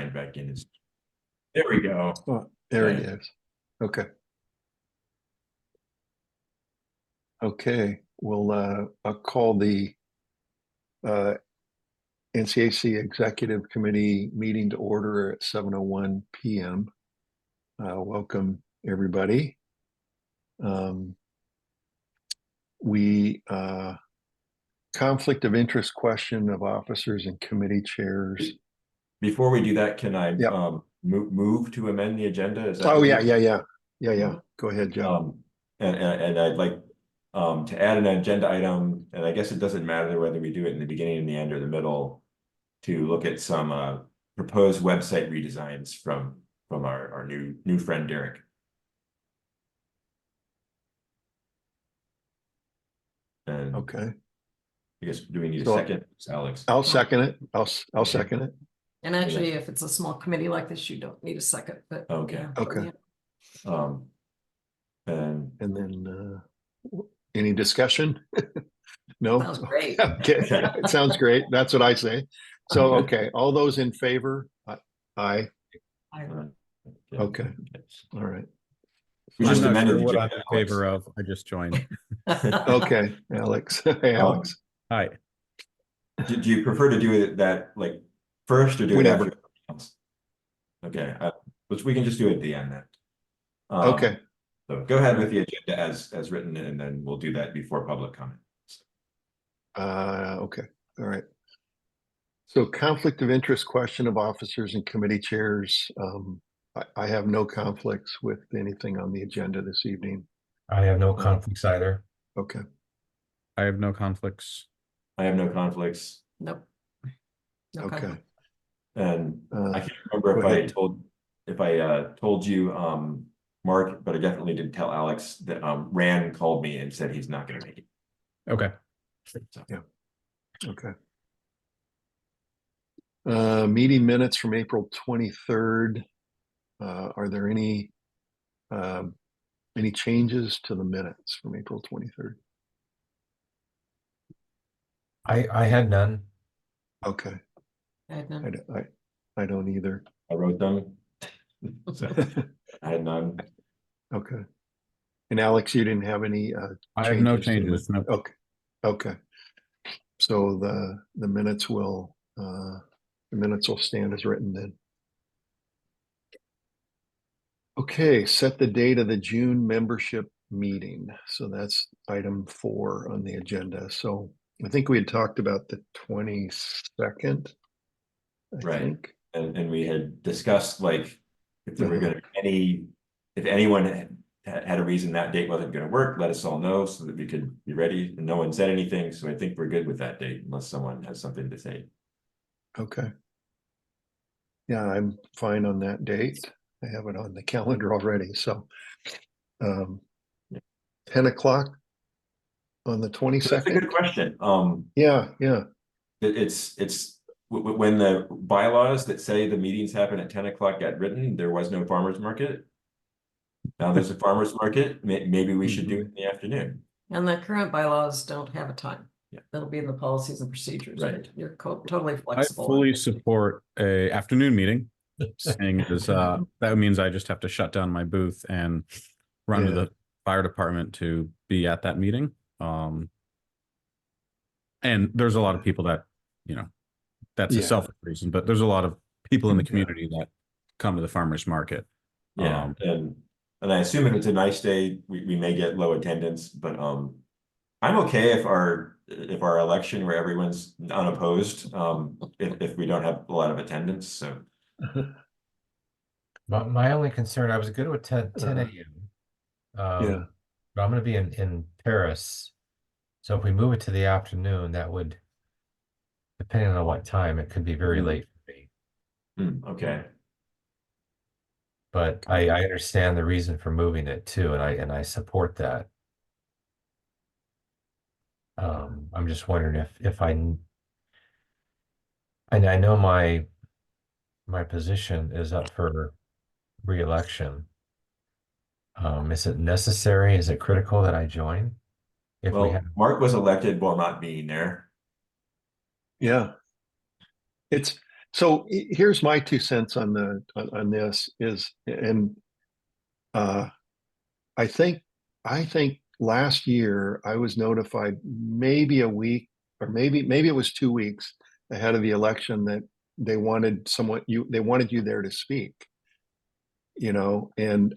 sign back in. There we go. Oh, there Okay. it is. Okay. Okay, I'll call the NCAC Executive Committee meeting to order at 7:01 p.m. Welcome, everybody. Conflict of interest question of officers and committee chairs. Before we do that, can I Yep. move to amend the agenda? Is that Oh, what yeah. Go ahead, Joe. And I'd like to add an agenda item, and I guess it doesn't matter whether we do it in the beginning, the end, or the middle, to look at some proposed website redesigns from our new friend Derek. And Okay. I guess, do we need a So, second, Alex? I'll second it. I'll second it. And actually, if it's a small committee like this, you don't need a second, but. Okay. yeah, Okay. yeah. And then any discussion? No? Sounds great. Okay, it sounds great. That's what I say. So, okay, all those in favor? Aye. Okay. All right. we I'm just not amended sure the what I'm agenda, in favor of. I just joined. Okay, Alex. Hey, Alex. Hi. Do you prefer to do it that like first or do Whenever. it after? Okay, which we can just do it at the end then. Okay. So go ahead with the agenda as written, and then we'll do that before public comment. Okay. All right. So conflict of interest question of officers and committee chairs. I have no conflicts with anything on the agenda this evening. I have no conflicts either. Okay. I have no conflicts. I have no conflicts, Nope. No Okay. conflict. and I can't remember go if I told you, Mark, but I definitely didn't tell Alex that Rand called me and said he's not going to make it. Okay. So, Yeah. Okay. Meeting minutes from April 23rd. Are there any changes to the minutes from April 23rd? I had none. Okay. I had none. I don't either. I wrote them. So I had none. Okay. And Alex, you didn't have any I have no changes to the changes. No. Okay. Okay. So the minutes will stand as written then. Okay, set the date of the June membership meeting. So that's item 4 on the agenda. So I think we had talked about the 22nd. I Right. think. And we had discussed like if there were going to be if anyone had a reason that date wasn't going to work, let us all know so that we could be ready. And no one said anything, so I think we're good with that date unless someone has something to say. Okay. Yeah, I'm fine on that date. I have it on the calendar already. So 10 o'clock on the 22nd. That's a good question. Yeah. It's when the bylaws that say the meetings happen at 10 o'clock got written, there was no farmer's market. Now there's a farmer's market. Maybe we should do it in the afternoon. And the current bylaws don't have a time. Yeah. That'll be in the policies and procedures. Right. You're totally I flexible. fully support a afternoon meeting. Saying is that means I just have to shut down my booth and run to the fire department to be at that meeting. And there's a lot of people that, that's a selfish reason, but there's a lot of people in the community that come to the farmer's market. Yeah, and I assume if it's a nice day, we may get low attendance, but I'm okay if our election where everyone's unopposed, if we don't have a lot of attendance. So My only concern, I was going to attend 10 a.m. But I'm going to be in Paris. So if we move it to the afternoon, that would, depending on what time, it could be very late for me. Okay. But I understand the reason for moving it too, and I support that. I'm just wondering if I know my position is up for re-election. Is it necessary? Is it critical that I join? Mark was elected while not being there. Yeah. It's So here's my 2 cents on on this is, and I think last year I was notified maybe a week or maybe it was 2 weeks ahead of the election that they wanted they wanted you there to speak, and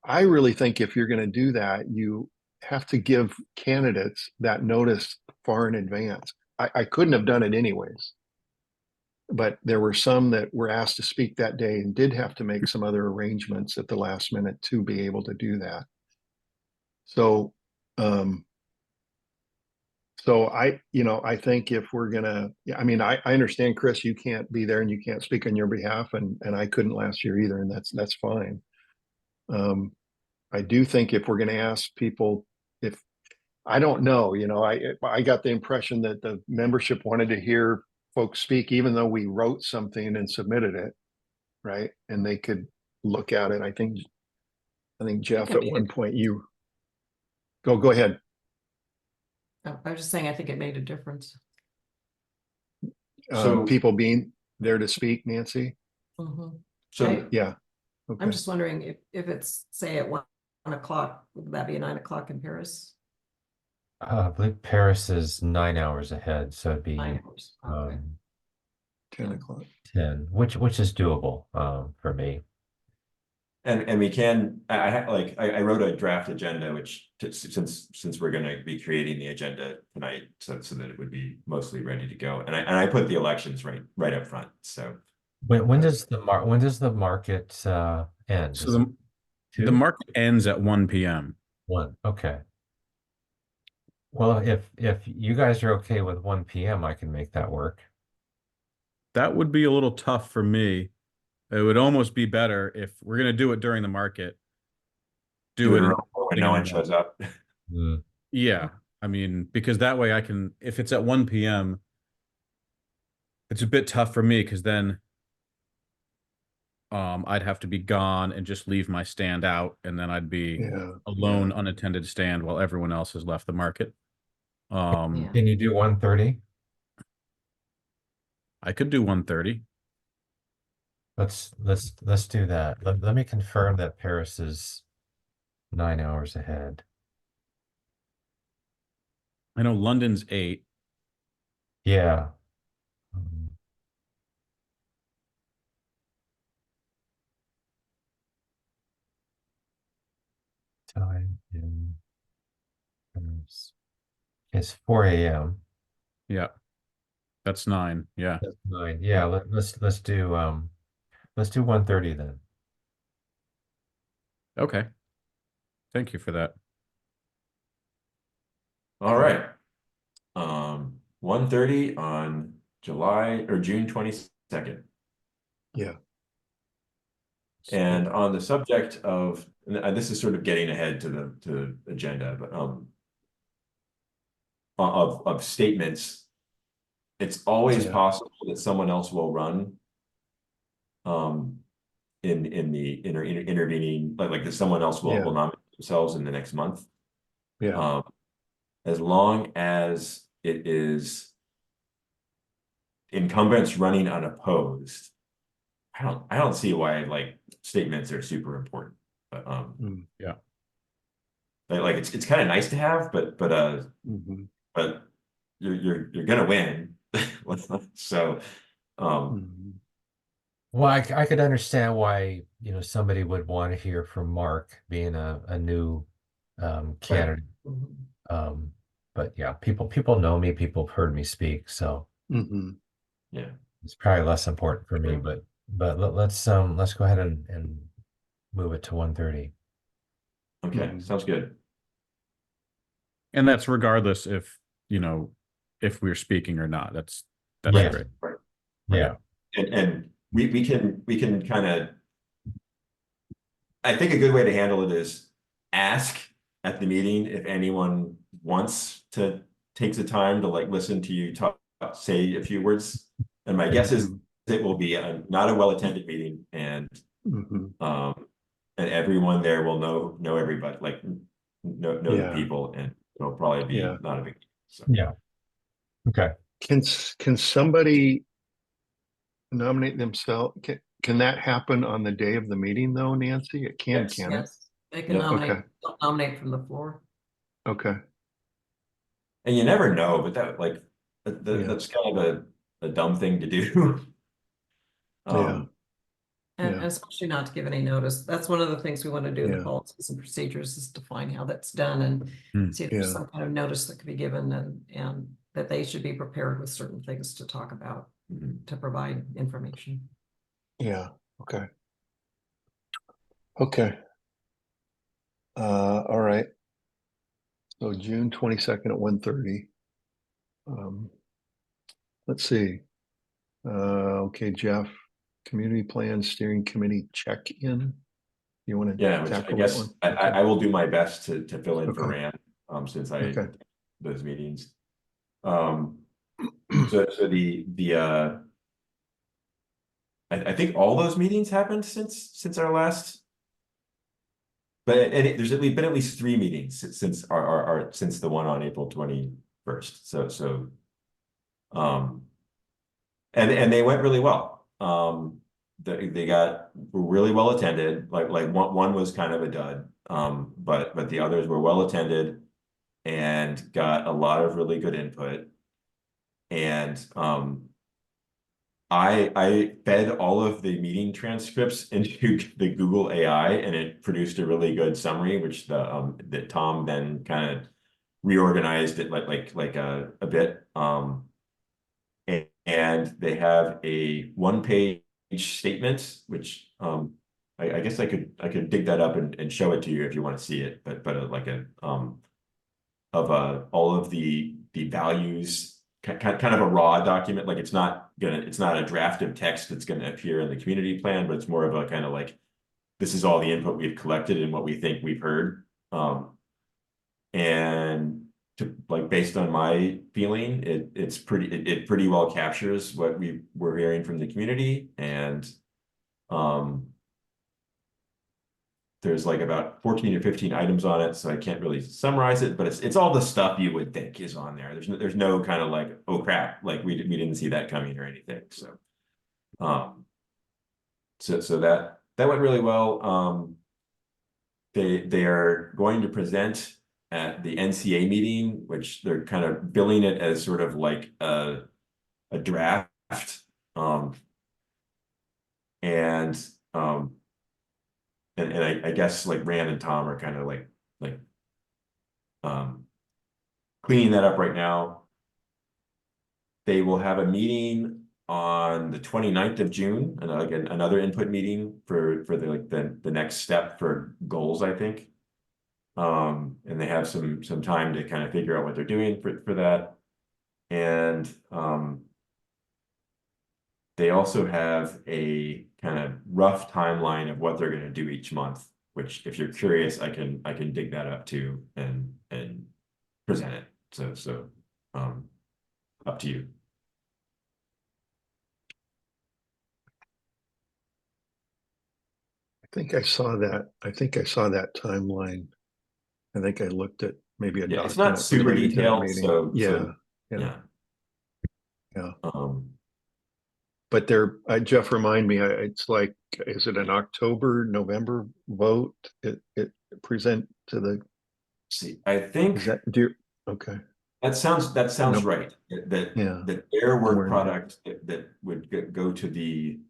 I really think if you're going to do that, you have to give candidates that notice far in advance. I couldn't have done it anyways, but there were some that were asked to speak that day and did have to make some other arrangements at the last minute to be able to do that. So, I think if we're gonna, I mean, I understand, Chris, you can't be there and you can't speak on your behalf, and I couldn't last year either, and that's fine. I do think if we're gonna ask people, if I don't know, I got the impression that the membership wanted to hear folks speak, even though we wrote something and submitted it, right? And they could look at it. I think Jeff, it at made one it- point you go ahead. No, I was just saying, I think it made a difference. So- People being there to speak, Nancy. Mhm. So, Yeah. Okay. I'm just wondering if it's, say, at 1 o'clock, would that be 9 o'clock in Paris? I believe Paris is 9 hours ahead, so it'd be 9 hours. Okay. 10 o'clock. 10, which is doable for me. and we can, I wrote a draft agenda, which since we're gonna be creating the agenda tonight, so that it would be mostly ready to go. And I put the elections right up front, so. When does the market end? So Is it the 2? market ends at 1 p.m. 1, okay. Well, if you guys are okay with 1 p.m., I can make that work. That would be a little tough for me. It would almost be better if we're gonna do it during the market. Do it. When no one shows up. Mm. Yeah, I mean, because that way I can, if it's at 1 p.m., it's a bit tough for me because then I'd have to be gone and just leave my stand out, and then I'd be Yeah. alone, unattended stand while everyone else has left the market. Yeah. Can you do 1:30? I could do 1:30. Let's do that. Let me confirm that Paris is 9 hours ahead. I know London's 8. Yeah. Um, Time in Paris. It's 4 a.m. Yeah, that's 9. Yeah. That's 9. Yeah, let's do 1:30 then. Okay. Thank you for that. All right. 1:30 on June 22nd. Yeah. And on the subject of, and this is sort of getting ahead to the agenda, but of statements, it's always Yeah. possible that someone else will run. In the intervening, like that someone else will Yeah. nominate themselves in the next month. Yeah. As long as it is incumbents running unopposed, I don't see why like statements are super important, but Yeah. like it's kind of nice to have, but Mhm. but you're gonna win, so Mhm. Well, I could understand why, somebody would want to hear from Mark being a new candidate. Mhm. But yeah, people know me, people have heard me speak, so Mhm. yeah. it's probably less important for me, Okay. but let's go ahead and move it to 1:30. Okay, Mhm. sounds good. And that's regardless if we're speaking or not. That's Yeah. great. Right. Yeah. And we can kind of, I think a good way to handle it is ask at the meeting if anyone wants to take the time to like listen to you talk, say a few words. And my guess is it will be not a well-attended meeting, and Mhm. and everyone there will know everybody, like know the Yeah. people, and it'll probably be Yeah. not a big deal. So. Yeah. Okay. Can somebody nominate themselves? Can that happen on the day of the meeting though, Nancy? It can, Yes. can it? Yes, they can Yeah. nominate, nominate from the floor. Okay, And you never know, but that like, Yeah. that's kind of a dumb thing to do. Yeah. And Yeah. especially not to give any notice. That's one of the things we want to do in Yeah. the policies and procedures is define how that's done and Hmm. see if there's Yeah. some kind of notice that could be given and that they should be prepared with certain things to talk about, Mhm. to provide information. Yeah, okay. Okay. All right. So June 22nd at 1:30. Let's see. Okay, Jeff, Community Plan Steering Committee check-in. You want to Yeah, which I tackle that guess one? I will do my best to fill in for Okay. Rand, since I Okay. those meetings. So I think all those meetings happened since our last. But there's been at least 3 meetings since our since the one on April 21st. So and they went really well. They were really well attended. Like one was kind of a dud. But the others were well attended and got a lot of really good input. And I fed all of the meeting transcripts into the Google AI and it produced a really good summary, which that Tom then kind of reorganized it like a bit. And they have a 1-page statement, which I guess I could dig that up and show it to you if you want to see it, but like a of all of the values, kind of a raw document. Like it's not a draft of text that's gonna appear in the community plan, but it's more of a kind of like, this is all the input we've collected and what we think we've heard. And to like, based on my feeling, it pretty well captures what we're hearing from the community. And there's like about 14 or 15 items on it, so I can't really summarize it, but it's all the stuff you would think is on there. There's no kind of like, oh crap, like we didn't see that coming or anything. So so that went really well. They are going to present at the NCA meeting, which they're kind of billing it as sort of like a draft. And I guess like Rand and Tom are kind of like cleaning that up right now. They will have a meeting on the 29th of June, and again another input meeting for the next step for goals, I think. And they have some time to kind of figure out what they're doing for that. And they also have a kind of rough timeline of what they're going to do each month, which if you're curious, I can dig that up too and present it. So up to you. I think I saw that timeline. I think I looked at maybe a Yeah, it's not document super related to that detailed, meeting. so Yeah. yeah. But Jeff, remind me, it's like, is it an October, November vote? It present to the, See, I think is that, okay, that sounds No. right. Yeah. That their work Somewhere in there. product that would go to the.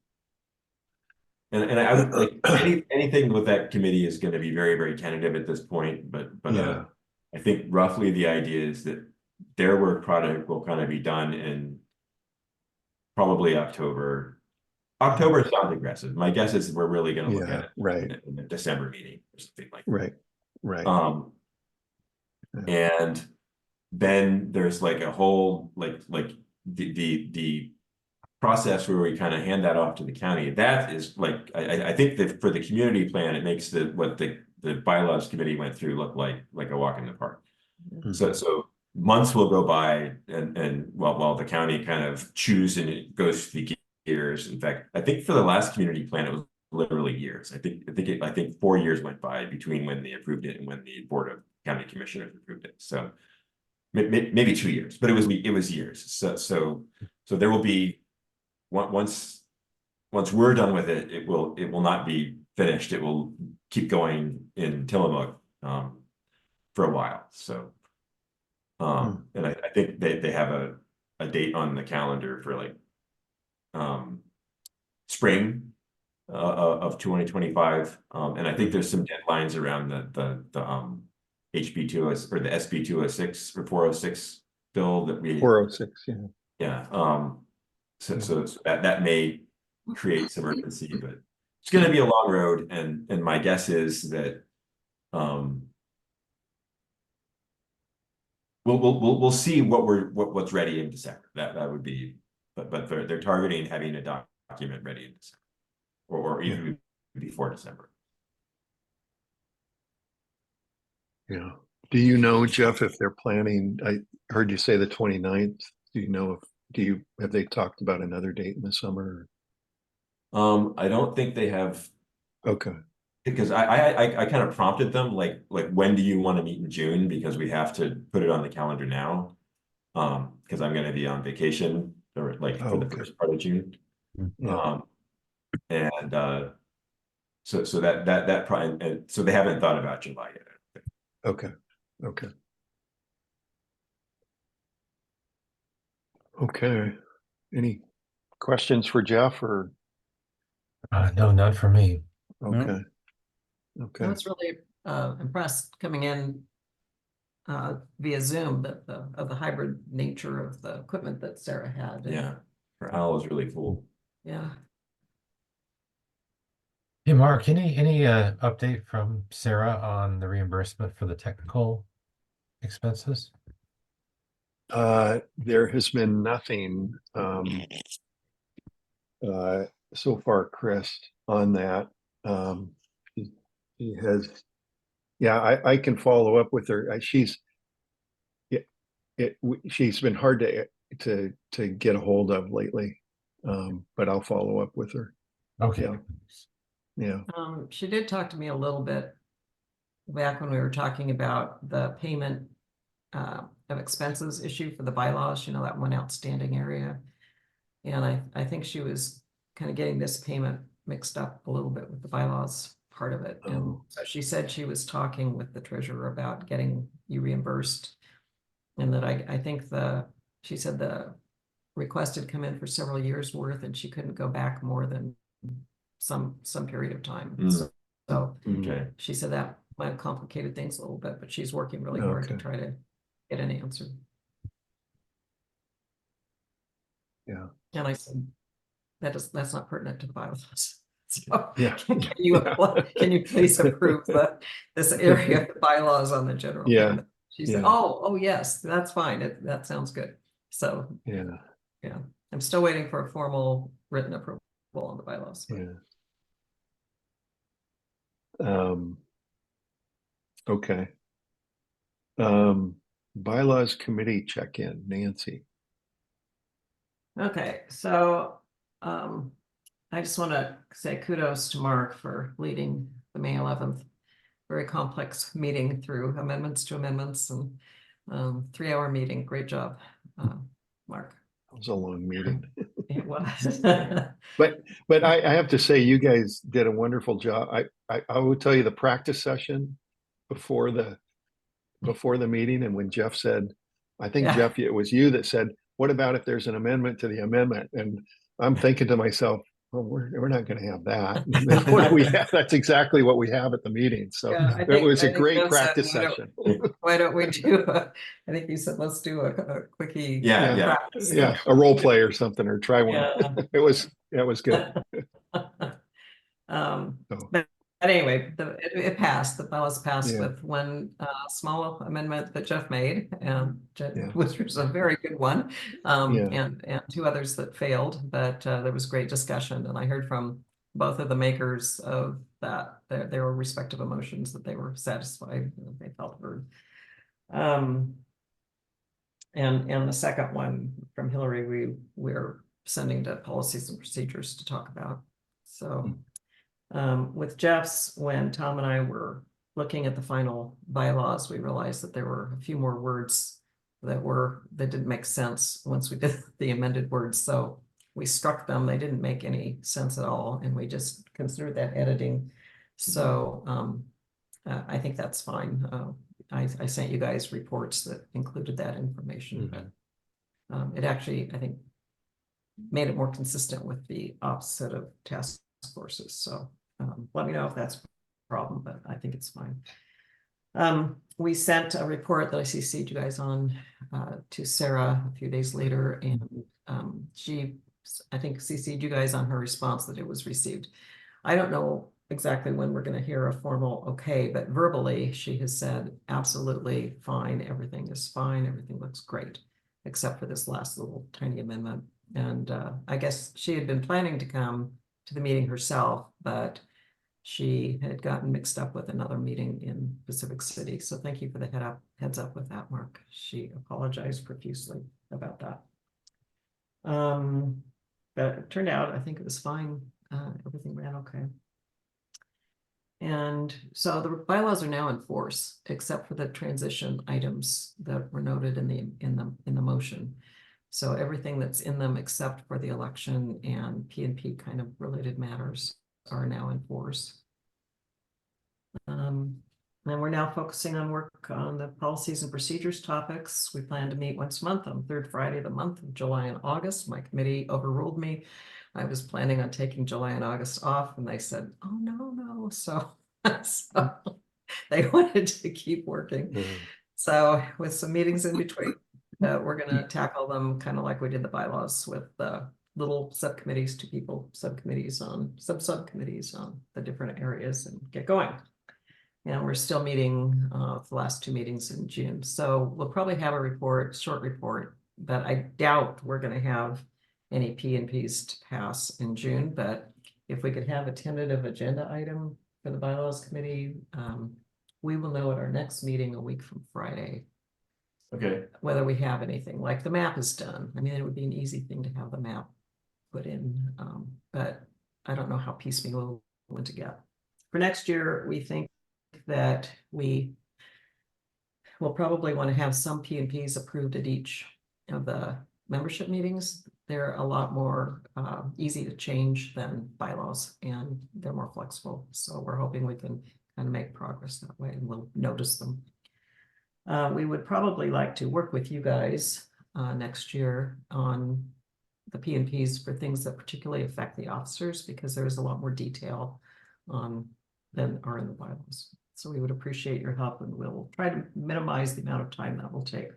And I would like anything with that committee is going to be very, very tentative at this point, but Yeah. I think roughly the idea is that their work product will kind of be done in probably October. October sounds aggressive. My guess is we're really going to look Yeah, at it right. in the December meeting or something like that. Right. And then there's like a whole like the process where we kind of hand that off to the county. That is like, I think that for the community plan, it makes what the bylaws committee went through look like a walk in the park. So months will go by and while the county kind of chews and it goes through the gears. In fact, I think for the last community plan, it was literally years. I think 4 years went by between when they approved it and when the Board of County Commissioners approved it. So maybe 2 years, but it was years. So there will be once once we're done with it, it will not be finished. It will keep going in Tillamook, for a while, so. And I think they have a date on the calendar for like, spring, of 2025. And I think there's some deadlines around the HB 206 or the SB 206 or 406 bill that we, 406, yeah. yeah, so that may create some urgency, but it's gonna be a long road, and my guess is that, we'll see what's ready in December. That would be, but they're targeting having a document ready in December, or even before December. Yeah. Do you know, Jeff, if they're planning, I heard you say the 29th. Do you know have they talked about another date in the summer? I don't think they have, Okay. because I kind of prompted them, like when do you want to meet in June? Because we have to put it on the calendar now. Because I'm gonna be on vacation, or like for the okay. first part of June. Yeah. And so that probably, and so they haven't thought about July yet. Okay. Okay. Okay. Any questions for Jeff or? No, none for me. Okay. I Okay. was really impressed coming in via Zoom of the hybrid nature of the equipment that Sarah had. And, Yeah, her owl was really cool. yeah. Hey, Mark, any update from Sarah on the reimbursement for the technical expenses? There has been nothing so far, Chris, on that. He has, yeah, I can follow up with her. She's been hard to get a hold of lately. But I'll follow up with her. Okay. Yeah. She did talk to me a little bit back when we were talking about the payment of expenses issue for the bylaws, that one outstanding area. And I think she was kind of getting this payment mixed up a little bit with the bylaws part of it. And Oh. so she said she was talking with the treasurer about getting you reimbursed. And that I think she said the request had come in for several years worth, and she couldn't go back more than some period of time. So Okay. she said that might have complicated things a little bit, but she's working really hard to Okay. try to get an answer. Yeah. And I said, that's not pertinent to the bylaws. So Yeah. can you please approve this area of the bylaws on the general Yeah. fund? She said, Yeah. oh yes, that's fine. That sounds good. So Yeah. yeah, I'm still waiting for a formal written approval on the bylaws. But. Yeah. Okay. Bylaws committee check-in, Nancy. Okay, so I just want to say kudos to Mark for leading the May 11th very complex meeting through amendments to amendments and 3-hour meeting. Great job, Mark. It was a long meeting. It was. But I have to say, you guys did a wonderful job. I will tell you the practice session before the meeting, and when Jeff said, I think Yeah. Jeff, it was you that said, what about if there's an amendment to the amendment? And I'm thinking to myself, well, we're not going to have that. What do we have? That's exactly what we have at the meeting. So Yeah, it was a I think great Joe said, practice session. why don't we do I think you said, let's do a quickie. Yeah. practice. Yeah, a role play or something, or try one. Yeah. It was good. But anyway, it passed. The bylaws passed Yeah. with one small amendment that Jeff made, and Yeah. which was a very good one, Yeah. and 2 others that failed. But there was great discussion, and I heard from both of the makers of that there were respective emotions that they were satisfied, that they felt heard. And the second one from Hillary, we're sending to policies and procedures to talk about. So. With Jeff's, when Tom and I were looking at the final bylaws, we realized that there were a few more words that didn't make sense once we did the amended words. So we struck them. They didn't make any sense at all, and we just considered that editing. So I think that's fine. I sent you guys reports that included that information, but it actually, I think, made it more consistent with the opposite of task forces. So let me know if that's a problem, but I think it's fine. We sent a report that I CC'd you guys on to Sarah a few days later, and she, I think, CC'd you guys on her response that it was received. I don't know exactly when we're going to hear a formal okay, but verbally she has said absolutely fine, everything is fine, everything looks great, except for this last little tiny amendment. And I guess she had been planning to come to the meeting herself, but she had gotten mixed up with another meeting in Pacific City. So thank you for the heads up with that, Mark. She apologized profusely about that. But it turned out, I think it was fine. Everything ran okay. And so the bylaws are now in force, except for the transition items that were noted in the motion. So everything that's in them, except for the election and P&P kind of related matters, are now in force. And we're now focusing on work on the policies and procedures topics. We plan to meet once a month on third Friday of the month of July and August. My committee overruled me. I was planning on taking July and August off, and they said, oh, no. So they wanted to keep working. So with some meetings in between, we're going to tackle them kind of like we did the bylaws, with little subcommittees, 2 people subcommittees on subcommittees on the different areas, and get going. And we're still meeting the last 2 meetings in June. So we'll probably have a report, short report, but I doubt we're going to have any P&Ps to pass in June. But if we could have a tentative agenda item for the bylaws committee, we will know at our next meeting a week from Friday. Okay. Whether we have anything, like the map is done. I mean, it would be an easy thing to have the map put in, but I don't know how piecemeal we want to get. For next year, we think that we will probably want to have some P&Ps approved at each of the membership meetings. They're a lot more easy to change than bylaws, and they're more flexible. So we're hoping we can kind of make progress that way, and we'll notice them. We would probably like to work with you guys next year on the P&Ps for things that particularly affect the officers, because there is a lot more detail than are in the bylaws. So we would appreciate your help, and we'll try to minimize the amount of time that will take.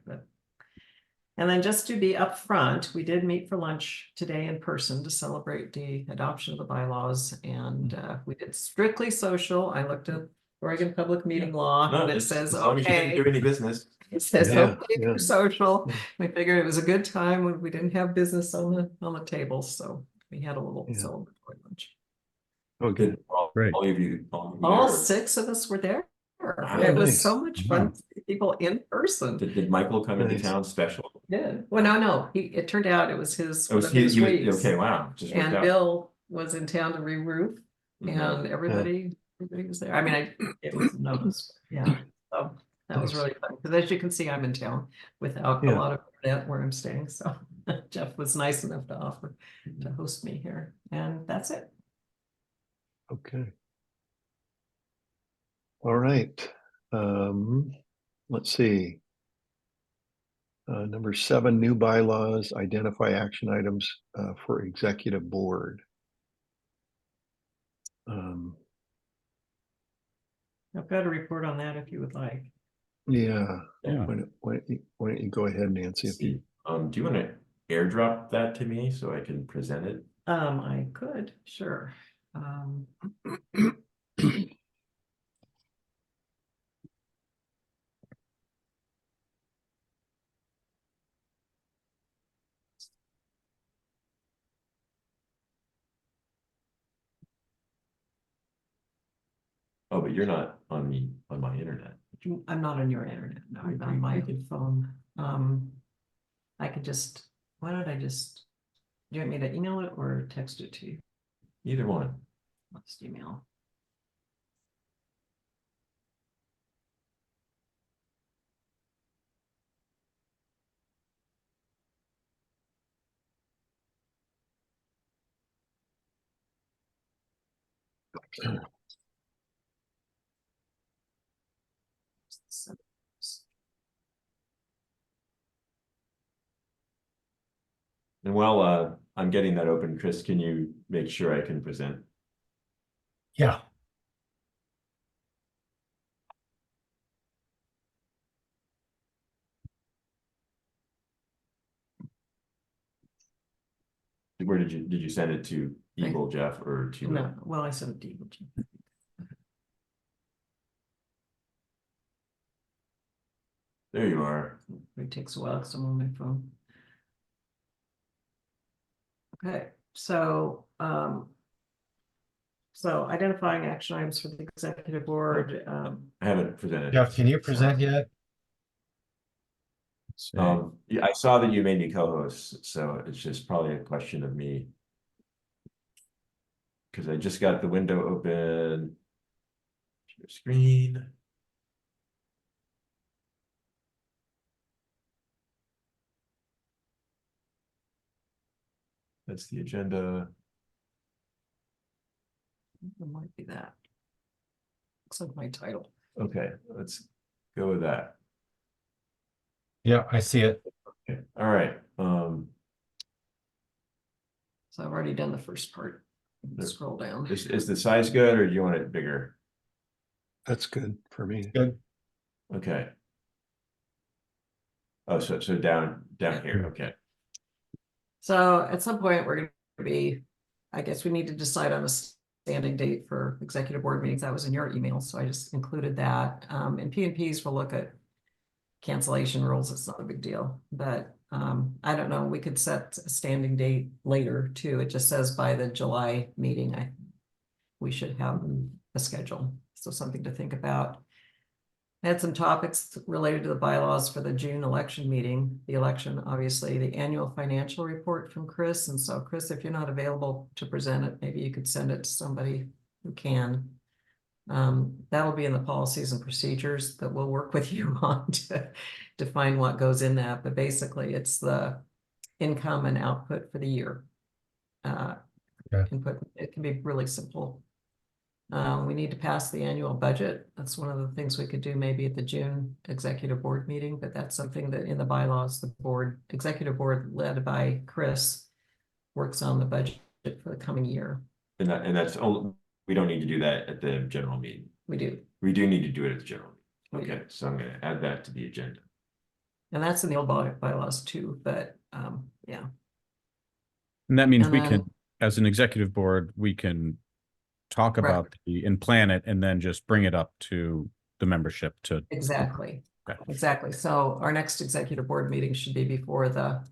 And then just to be upfront, we did meet for lunch today in person to celebrate the adoption of the bylaws, and we did strictly social. I looked at Oregon Public Meeting Law, and it says, as long as you didn't okay. do any business. It says, Yeah, okay, for social. We figured it was a good time when we didn't have business on the table, so we had a little celebratory lunch. Oh, good. Great. All of you All there. 6 of us were there. Oh, It was nice. so much fun to see people in person. Did Michael come into Nice. town special? Yeah. Well, no. It turned out it was his Oh, one of his he was, weeks. okay, wow. Just worked And out. Bill was in town to re-roof, Mhm. and everybody was there. I mean, it was noticed. Yeah. So that was Nice. really fun, because as you can see, I'm in town without a lot of internet where I'm staying. So Jeff was nice enough to offer to host me here, and that's it. Okay. All right. Let's see. Number 7, new bylaws, identify action items for executive board. I've got a report on that if you would like. Yeah. Yeah. Why don't you go ahead, Nancy? If you, Do you want to airdrop that to me so I can present it? I could, sure. Oh, but you're not on my internet. I'm not on your internet, no, I'm on my phone. I could just, why don't I just, do you want me to email it or text it to you? Either one. I'll just email. And while I'm getting that open, Chris, can you make sure I can present? Yeah. Where did you send it to Eagle, Jeff, or to? No, well, I sent it to you. There you are. It takes a while because I'm on my phone. Okay, so identifying action items for the executive board, I haven't presented. Jeff, can you present yet? Yeah, I saw that you made me co-host, so it's just probably a question of me. Because I just got the window open. Share screen. That's the agenda. it might be that. Looks like my title. Okay, let's go with that. Yeah, I see it. Okay, all right. So I've already done the first part. Scroll down. Is the size good, or do you want it bigger? That's good for me. Good. Okay. Oh, so down here, okay. So at some point, we're gonna be, I guess we need to decide on a standing date for executive board meetings. That was in your email, so I just included that. And P&Ps will look at cancellation rules. It's not a big deal, but I don't know, we could set a standing date later too. It just says by the July meeting, we should have a schedule. So something to think about. I had some topics related to the bylaws for the June election meeting, the election, obviously, the annual financial report from Chris. And so Chris, if you're not available to present it, maybe you could send it to somebody who can. That'll be in the policies and procedures that we'll work with you on to define what goes in that. But basically, it's the income and output for the year. Input, it can be really simple. We need to pass the annual budget. That's one of the things we could do maybe at the June executive board meeting, but that's something that in the bylaws, the executive board led by Chris works on the budget for the coming year. And that's only, we don't need to do that at the general meeting. We do. We do need to do it at the general We meeting. Okay, so I'm gonna add that to the agenda. And that's in the old bylaws too, but yeah. And that means And we then- can, as an executive board, we can talk Right. about and plan it and then just bring it up to the membership to. Exactly. Okay. Exactly. So our next executive board meeting should be before the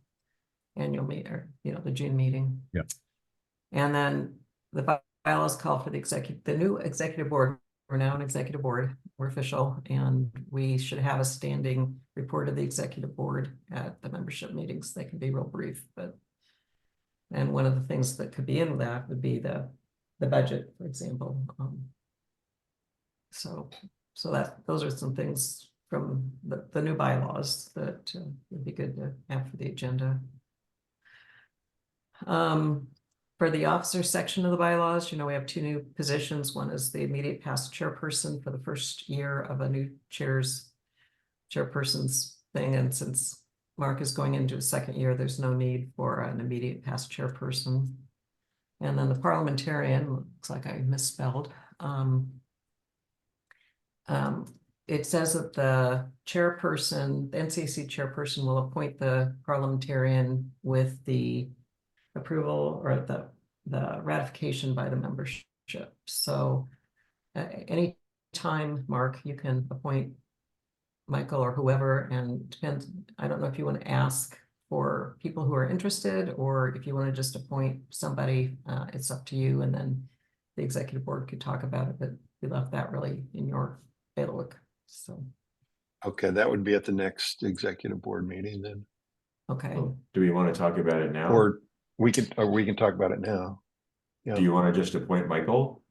annual meeting, or the June meeting. Yeah. And then the bylaws call for the new executive board. We're now an executive board. We're official, and we should have a standing report of the executive board at the membership meetings. They can be real brief, and one of the things that could be in that would be the budget, for example. So those are some things from the new bylaws that would be good to have for the agenda. For the officer section of the bylaws, we have two new positions. One is the immediate past chairperson for the first year of a new chairperson's thing. And since Mark is going into his second year, there's no need for an immediate past chairperson. And then the parliamentarian, looks like I misspelled. It says that the chairperson, the NCAC chairperson, will appoint the parliamentarian with the approval or the ratification by the membership. So any time, Mark, you can appoint Michael or whoever, and depends. I don't know if you want to ask for people who are interested, or if you want to just appoint somebody, it's up to you. And then the executive board could talk about it, but we left that really in your bailiwick. So. Okay, that would be at the next executive board meeting then, Okay. Do we want to talk about it now? or we can talk about it now. Do you want to just appoint Michael?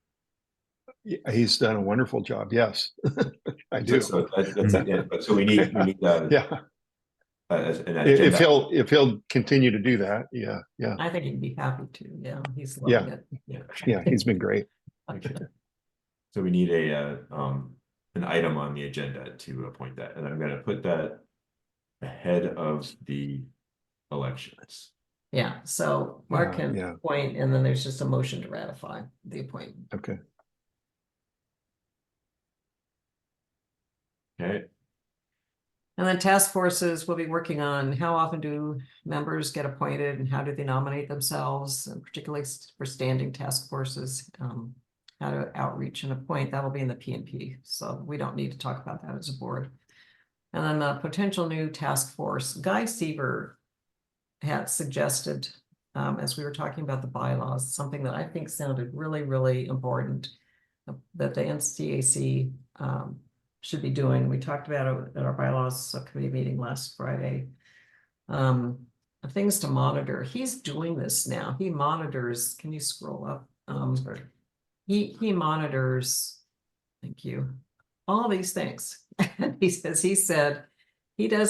Yeah, he's done a wonderful job. Yes, I do. So that's it. But so we need Yeah, an if agenda. he'll continue to do that, yeah. I think he'd be happy to. Yeah, he's Yeah. loving it. Yeah. Yeah, he's been great. Okay. So we need an item on the agenda to appoint that, and I'm gonna put that ahead of the elections. Yeah, so Mark can Yeah. appoint, and then there's just a motion to ratify the appointment. Okay. Okay, And then task forces will be working on how often do members get appointed and how do they nominate themselves, and particularly for standing task forces, how to outreach and appoint. That'll be in the PNP, so we don't need to talk about that as a board. And then the potential new task force, Guy Seaver had suggested, as we were talking about the bylaws, something that I think sounded really, really important, that the NCAC should be doing. We talked about it at our bylaws subcommittee meeting last Friday. Things to monitor. He's doing this now. He monitors. Can you scroll up? He monitors. Thank you. All these things. And he said he's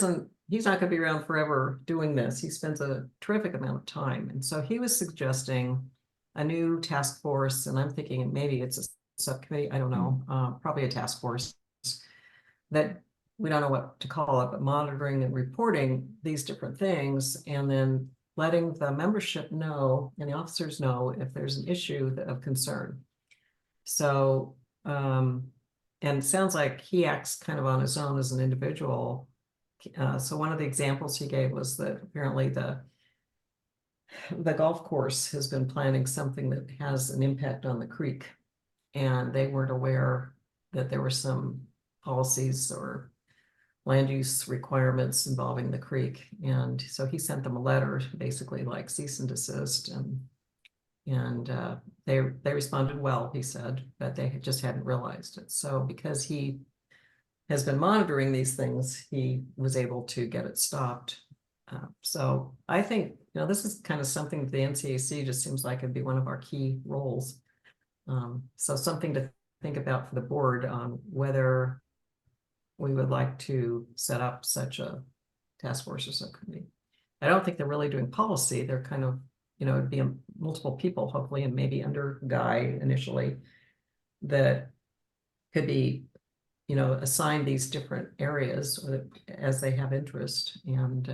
not going to be around forever doing this. He spends a terrific amount of time, and so he was suggesting a new task force. And I'm thinking maybe it's a subcommittee. I don't know. Probably a task force that we don't know what to call it, but monitoring and reporting these different things, and then letting the membership know and the officers know if there's an issue of concern. So, and it sounds like he acts kind of on his own as an individual. So one of the examples he gave was that apparently the golf course has been planning something that has an impact on the creek, and they weren't aware that there were some policies or land use requirements involving the creek. And so he sent them a letter, basically like cease and desist, and they responded well, he said, but they just hadn't realized it. So because he has been monitoring these things, he was able to get it stopped. So I think, this is kind of something that the NCAC just seems like it'd be one of our key roles. So something to think about for the board on whether we would like to set up such a task force or subcommittee. I don't think they're really doing policy. They're kind of, it'd be multiple people, hopefully, and maybe under Guy initially, that could be, assigned these different areas as they have interest, and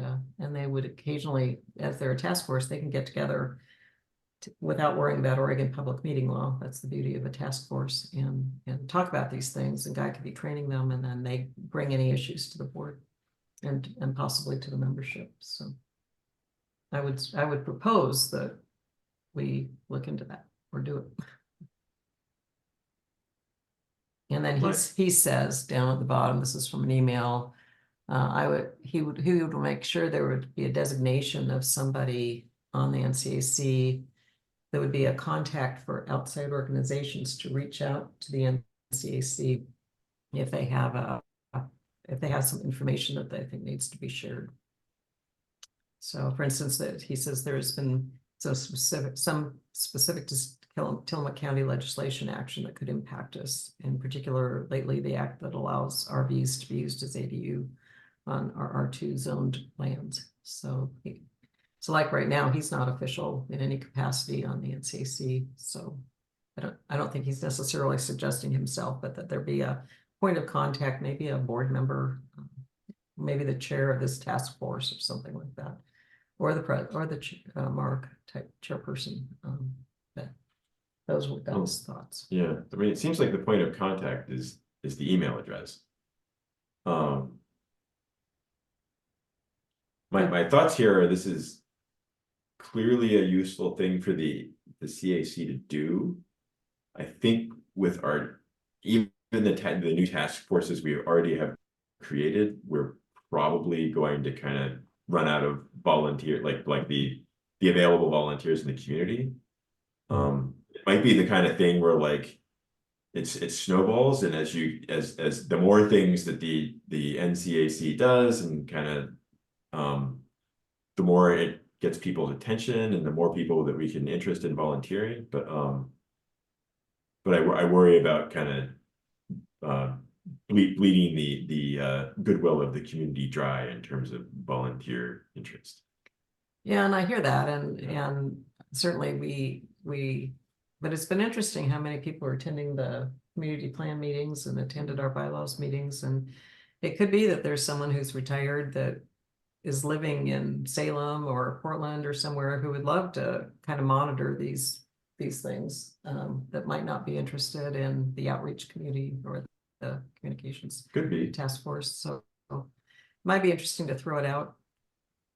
they would occasionally, as they're a task force, they can get together without worrying about Oregon public meeting law. That's the beauty of a task force, and talk about these things, and Guy could be training them, and then they bring any issues to the board and possibly to the membership. So I would propose that we look into that or do it. And then he says down at the bottom, this is from an email, he would make sure there would be a designation of somebody on the NCAC that would be a contact for outside organizations to reach out to the NCAC if they have some information that they think needs to be shared. So, for instance, that he says there's been some specific Tillamook County legislation action that could impact us. In particular, lately, the act that allows RVs to be used as ADU on our R2 zoned lands. So like right now, he's not official in any capacity on the NCAC. So I don't think he's necessarily suggesting himself, but that there be a point of contact, maybe a board member, maybe the chair of this task force or something like that, or the Mark type chairperson. Those were Doug's thoughts. Yeah, I mean, it seems like the point of contact is the email address. My thoughts here are, this is clearly a useful thing for the CAC to do. I think with even the new task forces we already have created, we're probably going to kind of run out of volunteer, like the available volunteers in the community. It might be the kind of thing where like it snowballs, and as the more things that the NCAC does, and kind of the more it gets people's attention, and the more people that we can interest in volunteering. But I worry about kind of bleeding the goodwill of the community dry in terms of volunteer interest. Yeah, and I hear that, and certainly we But it's been interesting how many people are attending the community plan meetings and attended our bylaws meetings, and it could be that there's someone who's retired that is living in Salem or Portland or somewhere who would love to kind of monitor these things, that might not be interested in the outreach community or the communications Could be. task force. So might be interesting to throw it out,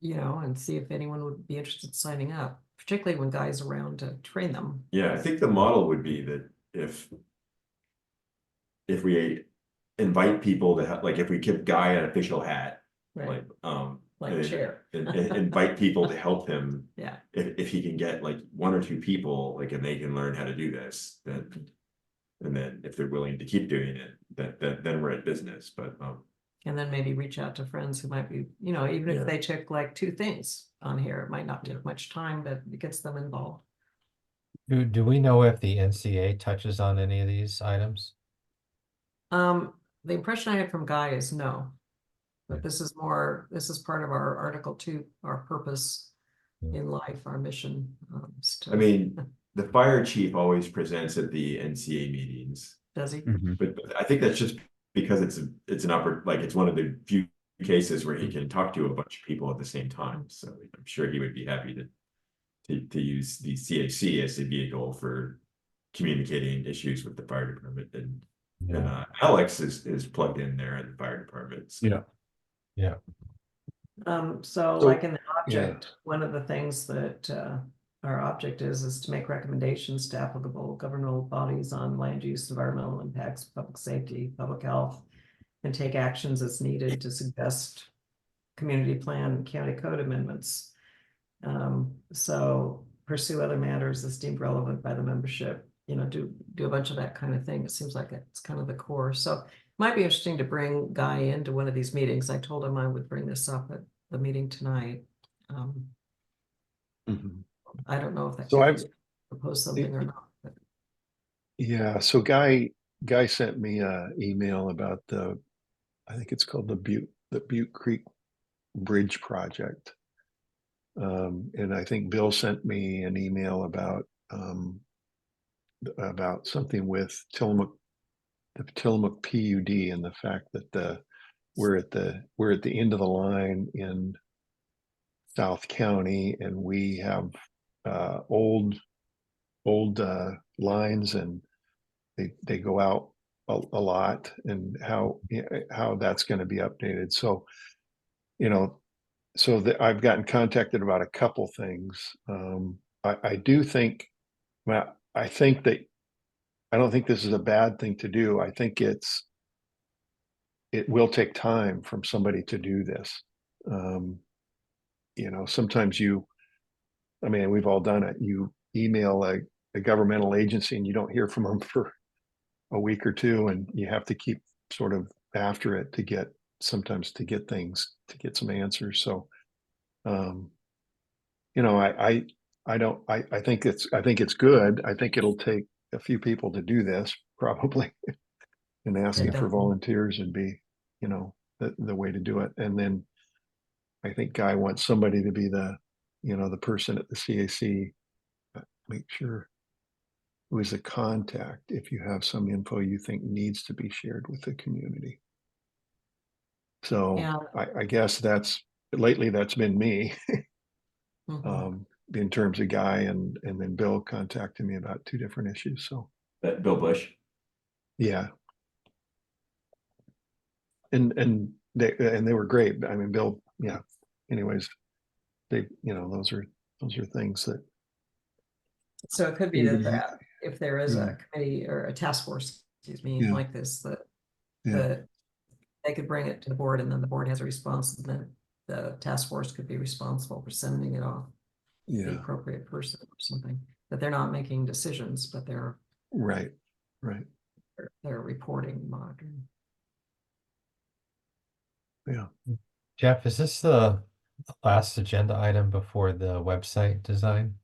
and see if anyone would be interested in signing up, particularly when Guy's around to train them. Yeah, I think the model would be that if we invite people to have, like, if we give Guy an official hat, Right, like, like chair. and invite people to help him. Yeah, If he can get like 1 or 2 people, like, and they can learn how to do this, then. And then if they're willing to keep doing it, then we're at business, but, and then maybe reach out to friends who might be, even Yeah. if they check like 2 things on here, it might not take much time, but it gets them involved. Do we know if the NCA touches on any of these items? The impression I had from Guy is no. But Yeah. this is part of our Article 2, our purpose Yeah. in life, our mission. I mean, the fire chief always presents at the NCA meetings. Does he? Mhm. But I think that's just because it's an upper, like, it's one of the few cases where he can talk to a bunch of people at the same time, so I'm sure he would be happy to use the CHC as a vehicle for communicating issues with the fire department, and Alex is plugged in there at the fire department. So. Yeah. So So, like in the yeah. object, one of the things that our object is to make recommendations to applicable governmental bodies on land use, environmental impacts, public safety, public health, and take actions as needed to suggest community plan and county code amendments. So pursue other matters as deemed relevant by the membership, do a bunch of that kind of thing. It seems like it's kind of the core. So might be interesting to bring Guy into one of these meetings. I told him I would bring this up at the meeting tonight. Mhm. I don't know if that So can I've- propose something or not. But Yeah, so Guy sent me a email about I think it's called the Butte Creek Bridge Project. And I think Bill sent me an email about something with Tillamook, the Tillamook PUD, and the fact that we're at the end of the line in South County, and we have old lines, and they go out a lot, and how that's going to be updated. So, I've gotten contacted about a couple things. I do think, well, I think that I don't think this is a bad thing to do. I think it will take time from somebody to do this. Sometimes I mean, we've all done it. You email a governmental agency and you don't hear from them for a week or 2, and you have to keep sort of after it to get some answers. So, I think it's good. I think it'll take a few people to do this probably, and asking for definitely. volunteers would be, the way to do it. And then I think Guy wants somebody to be the person at the CAC, make sure who is a contact if you have some info you think needs to be shared with the community. So Yeah. I guess lately that's been me. Mhm. In terms of Guy, and then Bill contacted me about 2 different issues. So That Bill Bush. yeah. And they were great. I mean, Bill, yeah. Anyways, those are things that. So it could be that if there is Yeah. a committee or a task force, excuse me, Yeah. like this, Yeah. that they could bring it to the board, and then the board has a response, and then the task force could be responsible for sending it off to the Yeah. appropriate person or something. That they're not making decisions, but they're Right. reporting, monitoring. Yeah. Jeff, is this the last agenda item before the website design?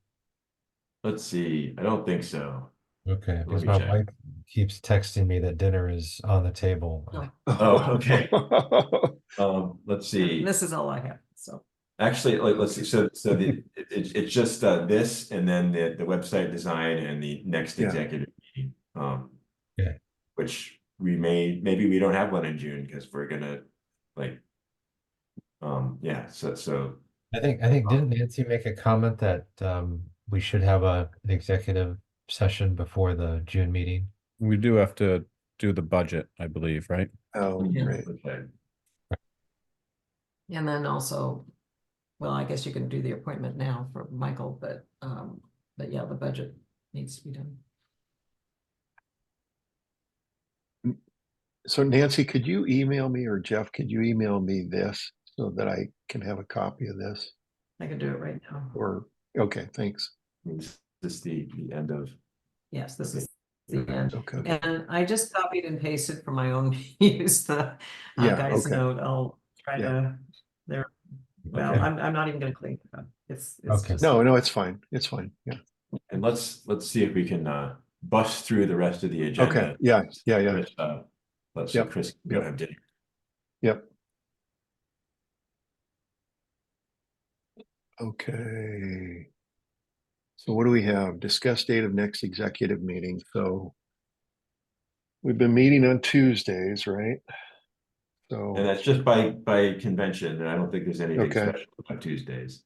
Let's see, I don't think so. Okay, because me my check. wife keeps texting me that dinner is on the table. Oh. Oh, okay. Let's see. This is all I have, so. Actually, like, let's see, so it's just this and then the website design and the next Yeah. executive meeting. Yeah. Which maybe we don't have one in June because we're gonna like. Yeah, so I think didn't Nancy make a comment that we should have an executive session before the June meeting? We do have to do the budget, I believe, right? Oh, Yeah. right. okay. And then also, well, I guess you can do the appointment now for Michael, but yeah, the budget needs to be done. So Nancy, could you email me, or Jeff, could you email me this so that I can have a copy of this? I can do it right now. Or, okay, thanks. Is this the end of? Yes, this is the end. Okay. And I just copied and pasted for my own use, the Yeah, guy's okay. note. I'll try Yeah. to, there, well, Okay. I'm not even gonna clean it up. It's Okay. just. No, it's fine. It's fine. Yeah. And let's see if we can bust through the rest of the agenda. Okay. Yeah. Chris, let's see Yep. Chris go have dinner. Yep. Okay. So what do we have? Discuss date of next executive meeting. So we've been meeting on Tuesdays, right? And So, that's just by convention, and I don't think there's anything Okay. special about Tuesdays.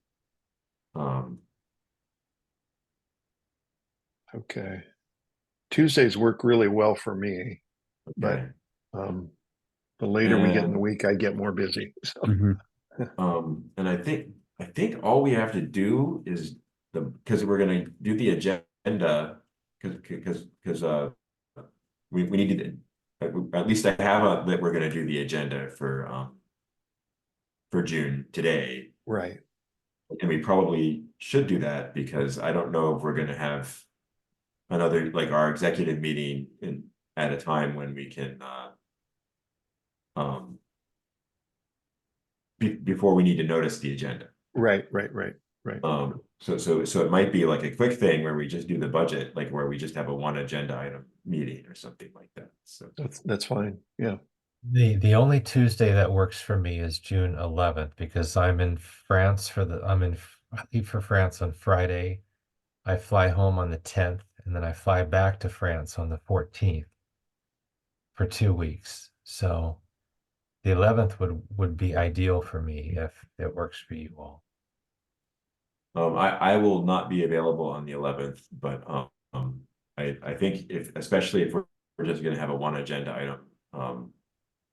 okay. Tuesdays work really well for me, but Okay. the later we get in the And- week, I get more busy. So, Mhm. And I think all we have to do is because we're gonna do the agenda, because we need to, at least I have that we're gonna do the agenda for June today, right. and we probably should do that because I don't know if we're gonna have another, like our executive meeting at a time when we can before we need to notice the agenda. Right. So it might be like a quick thing where we just do the budget, like where we just have a one agenda item meeting or something like that, so. That's fine. Yeah. The only Tuesday that works for me is June 11th because I'm in France I leave for France on Friday. I fly home on the 10th and then I fly back to France on the 14th for 2 weeks. So the 11th would be ideal for me if it works for you all. I will not be available on the 11th, but I think especially if we're just gonna have a one agenda item,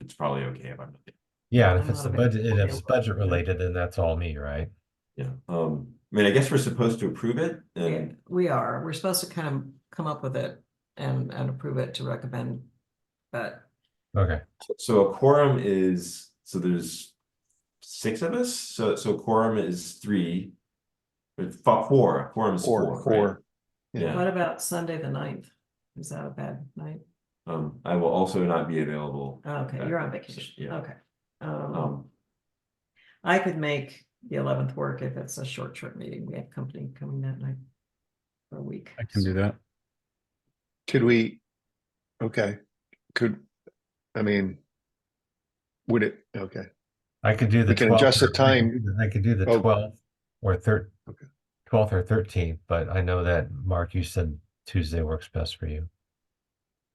it's probably okay if I'm not there. Yeah, and I'm if it's not the budget, available. if it's budget related, then that's all me, right? Yeah, I mean, I guess we're supposed to approve it Yeah, and we are. We're supposed to kind of come up with it and approve it to recommend, but Okay. so a quorum is, so there's 6 of us, so quorum is 3. But four, quorum is 4, right? Four. Yeah. what about Sunday the 9th? Is that a bad night? I will also not be available. Oh, okay, you're on vacation. Yeah. Okay. Um, I could make the 11th work if it's a short meeting. We have company coming that night for a week. I can do that. Could we, okay, I mean, would it, okay, I could do the We can 12th adjust the or- time. I could do the Oh. 12th or Okay. 12th or 13th, but I know that Mark, you said Tuesday works best for you.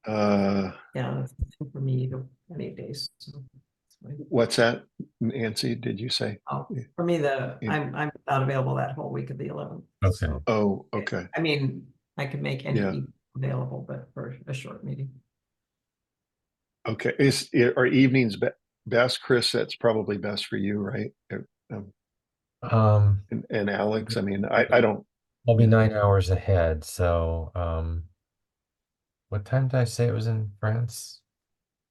Yeah, for me, any days. So it's fine. what's that, Nancy, did you say? Oh, Yeah. for me, Yeah. I'm not available that whole week of the 11th. Okay. so- Oh, okay, I mean, I could make any Yeah. week available, but for a short meeting. okay, are evenings best, Chris? That's probably best for you, right? And Alex, I mean, I don't, I'll be 9 hours ahead, so what time did I say it was in France?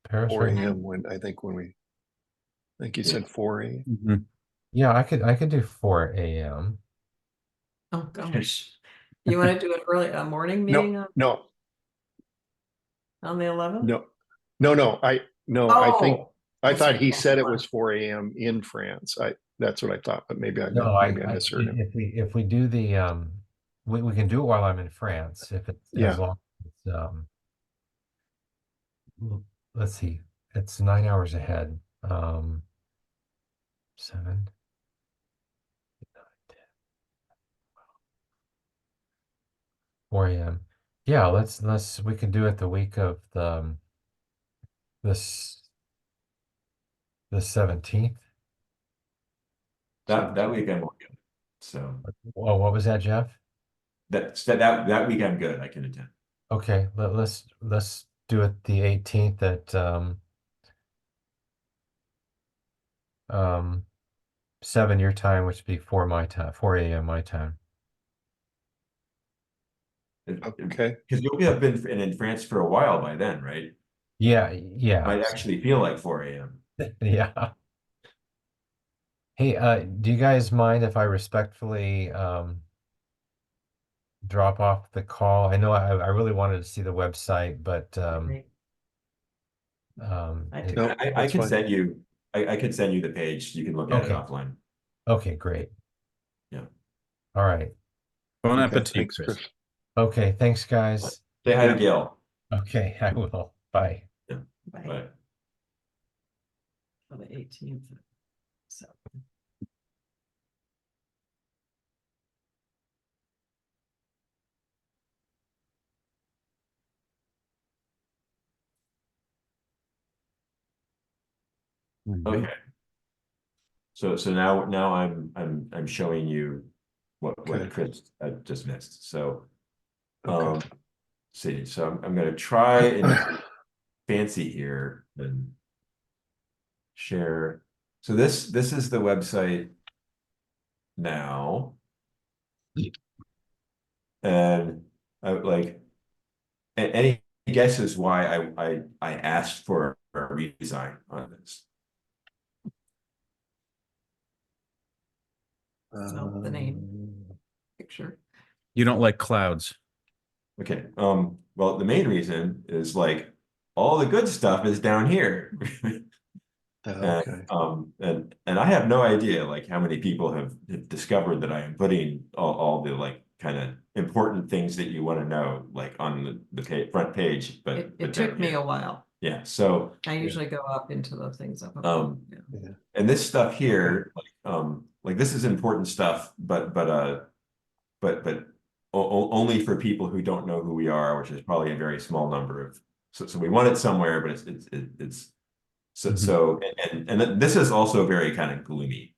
Paris, 4 right? AM I think you said 4 AM. Mhm. Yeah, I could do 4 a.m. Oh, gosh. You want to do an early, a morning meeting No, on the 11th? no, Oh, I that's thought right, he that's said it fine. was 4 AM in France. That's what I thought, but maybe I No, misheard him. if we do the we can do it while I'm in France if it's Yeah. as long as let's see, it's 9 hours ahead. 7. 4 a.m. Yeah, we can do it the week of this the 17th. That week I'm good. So Oh, what was that, Jeff? that week I'm good. I can attend. Okay, let's do it the 18th at 7 your time, which would be 4 my time, 4 a.m. my time. Okay. Because you'll have been in France for a while by then, right? Yeah, Might actually feel like 4 a.m. yeah. Hey, do you guys mind if I respectfully drop off the call? I know I really wanted to see the website, but Right. No, I that's can fine. send you. I can send you the page. You can look at it Okay. offline. Okay, great. Yeah. All right. Bon Okay, appetit, thanks, Chris. Chris. Okay, thanks, guys. Say hi to Yeah. Gail. Okay, I will. Bye. Bye. Bye. On the 18th. So. Okay. So now I'm showing you what Okay. Chris just missed. So Okay. see, so I'm gonna try and fancy here and share. So this is the website now. And like any guesses why I asked for a redesign on this? Well, the name. Picture. You don't like clouds. Okay, well, the main reason is like all the good stuff is down here. Okay. And I have no idea like how many people have discovered that I am putting all the like kind of important things that you want to know like on the front page, but It down took me here. a while. Yeah, so I usually go up into the things up. Yeah. Yeah. and this stuff here, like this is important stuff, but only for people who don't know who we are, which is probably a very small number of. So we want it somewhere, but it's so Mhm. so and this is also very kind of gloomy.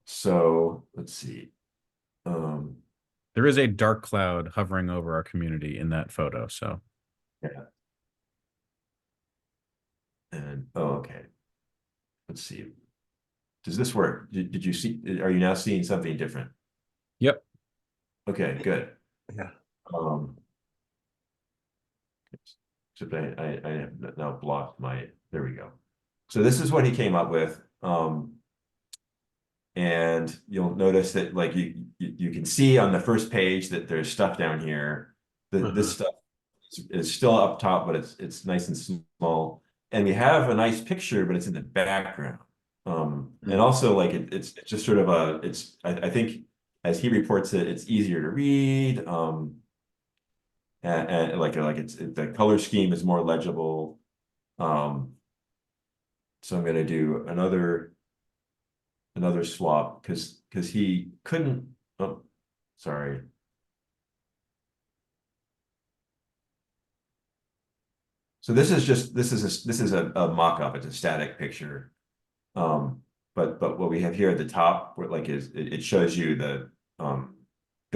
So let's see. There is a dark cloud hovering over our community in that photo. So Yeah. And okay. Let's see. Does this work? Did you see? Are you now seeing something different? yep. Okay, good. Yeah. Except I have now blocked my, there we go. So this is what he came up with. And you'll notice that like you can see on the first page that there's stuff down here. This stuff is still up top, but it's nice and small. And we have a nice picture, but it's in the background. And also like it's just sort of I think as he reports it, it's easier to read. And like the color scheme is more legible. So I'm gonna do another swap because he couldn't. Oh, sorry. So this is a mock-up. It's a static picture. But what we have here at the top, where like it shows you the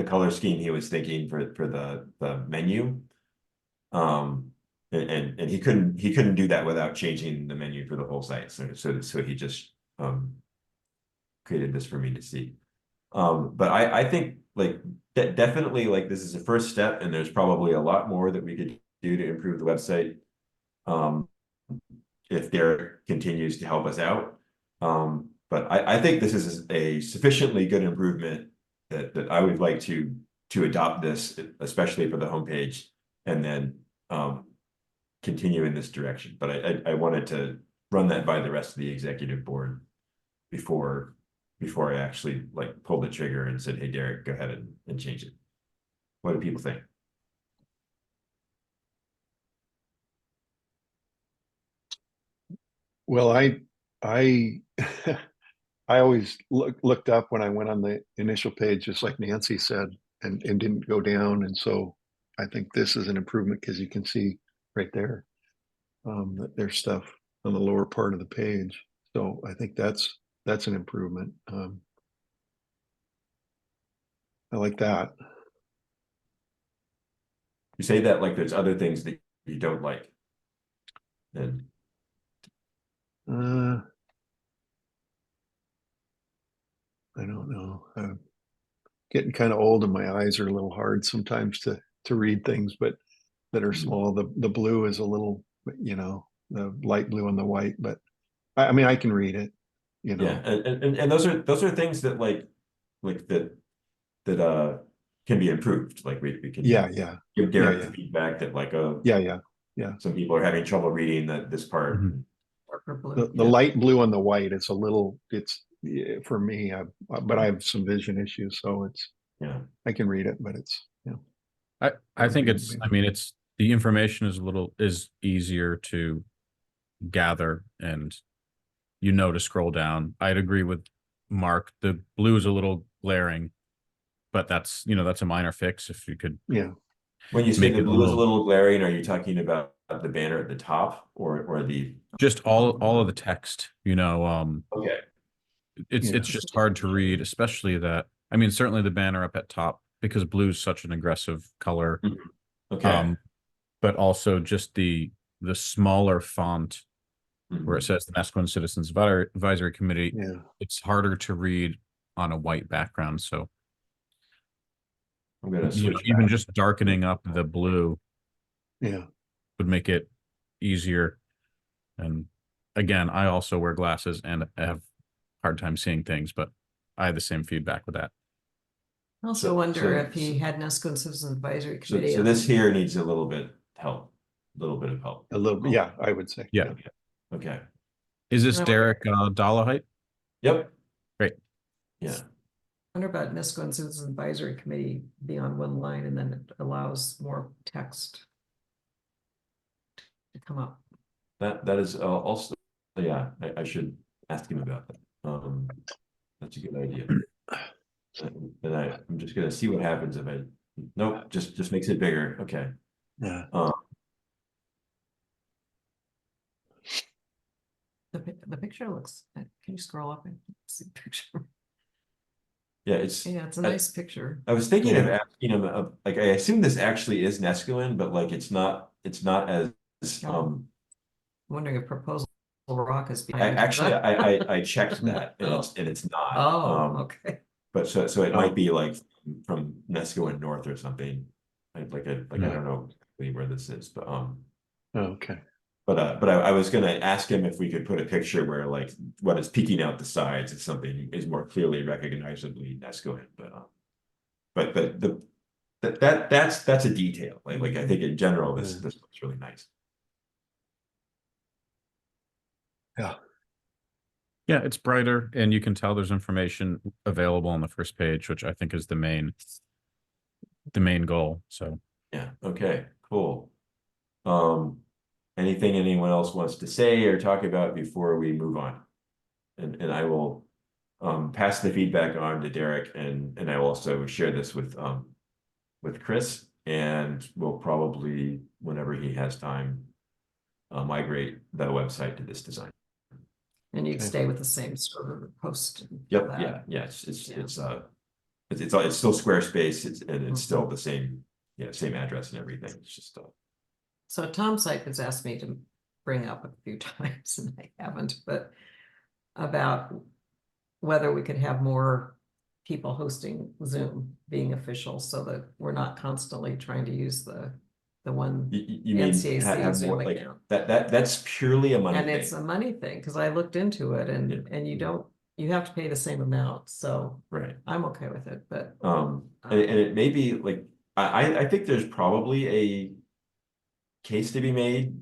color scheme he was thinking for the menu. And he couldn't do that without changing the menu for the whole site. So he just created this for me to see. But I think like definitely like this is a first step, and there's probably a lot more that we could do to improve the website. If Derek continues to help us out. But I think this is a sufficiently good improvement that I would like to adopt this, especially for the homepage, and then continue in this direction. But I wanted to run that by the rest of the executive board before I actually like pulled the trigger and said, hey, Derek, go ahead and change it. What do people think? Well, I I always looked up when I went on the initial page, just like Nancy said, and didn't go down. And so I think this is an improvement because you can see right there that there's stuff on the lower part of the page. So I think that's an improvement. I like that. You say that like there's other things that you don't like. Then I don't know. I'm getting kind of old and my eyes are a little hard sometimes to read things, but that are small. The blue is a little, the light blue and the white, but I mean, I can read it, yeah, and those are things that like that can be improved. Like we can yeah, give Derek yeah. the feedback that like yeah. some people are having trouble reading this part. Mhm. Darker blue. The Yeah. light blue and the white, it's a little, for me, but I have some vision issues, so Yeah. I can read it, but it's, I think would it's, be- I mean, it's, the information is easier to gather and to scroll down. I'd agree with Mark. The blue is a little glaring, but that's a minor fix. If you could yeah. When you say make the it a blue is a little, little glaring, are you talking about the banner at the top or the? just all of the text, Okay. it's Yeah. just hard to read, especially that, I mean, certainly the banner up at top because blue is such an aggressive color. Okay. But also just the smaller font where it Mhm. says the Nesquin Citizens Advisory Committee, Yeah. it's harder to read on a white background. So, I'm gonna switch even back. just darkening up the blue Yeah. would make it easier. And again, I also wear glasses and I have a hard time seeing things, but I had the same feedback with that. I also So- wonder so- if he had Nesco Citizens Advisory So Committee. this here needs a little bit help, a little bit of help. A little, yeah, I would say. Yeah. Okay. Is this No. Derek Dollarhite? Yep. Great. Yeah. Wonder about Nesco and Citizens Advisory Committee be on one line and then it allows more text to come up. That is also, yeah, I should ask him about that. That's a good idea. And I'm just gonna see what happens if nope, just makes it bigger. Okay. Yeah. The picture looks, can you scroll up and see the picture? Yeah, it's, Yeah, it's a nice picture. I was thinking of asking him, like, I assume this actually is Nescoin, but like, it's not as, I'm wondering if Proposal Rock is I behind. actually, I checked that and it's not. Oh, okay. But so it might be like from Nescoin North or something. I don't know where this is, but Okay. But I was gonna ask him if we could put a picture where like what is peeking out the sides is something is more clearly recognizably Nescoin, but that's a detail. Like I think in general this looks really nice. Yeah. Yeah, it's brighter and you can tell there's information available on the first page, which I think is the main goal. So Yeah, okay, cool. Anything anyone else wants to say or talk about before we move on? And I will pass the feedback on to Derek and I will also share this with Chris, and we'll probably, whenever he has time, migrate the website to this design. And you'd Okay. stay with the same server host. and all Yep, that. yeah, it's Yeah. it's still Squarespace, it's Mhm. still the same, same address and everything. It's just So Tom Syke has asked me to bring up a few times and I haven't, but about whether we could have more people hosting Zoom being official so that we're not constantly trying to use the one. you mean NCAC have Zoom more like account. that's purely a money And thing. it's a money thing, because I looked into it and you have to pay the same amount, so Right. I'm okay with it, but. And it may be like, I think there's probably a case to be made.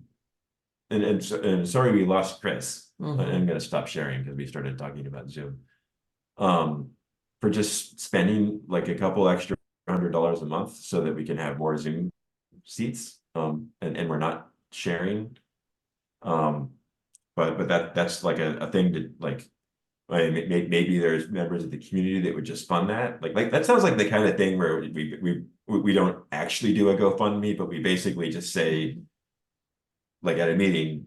And sorry we lost Chris. Mhm. I'm gonna stop sharing because we started talking about Zoom. For just spending like a couple extra $100 a month so that we can have more Zoom seats. And we're not sharing. But that's like a thing to like, maybe there's members of the community that would just fund that. Like that sounds like the kind of thing where we don't actually do a GoFundMe, but we basically just say, like at a meeting,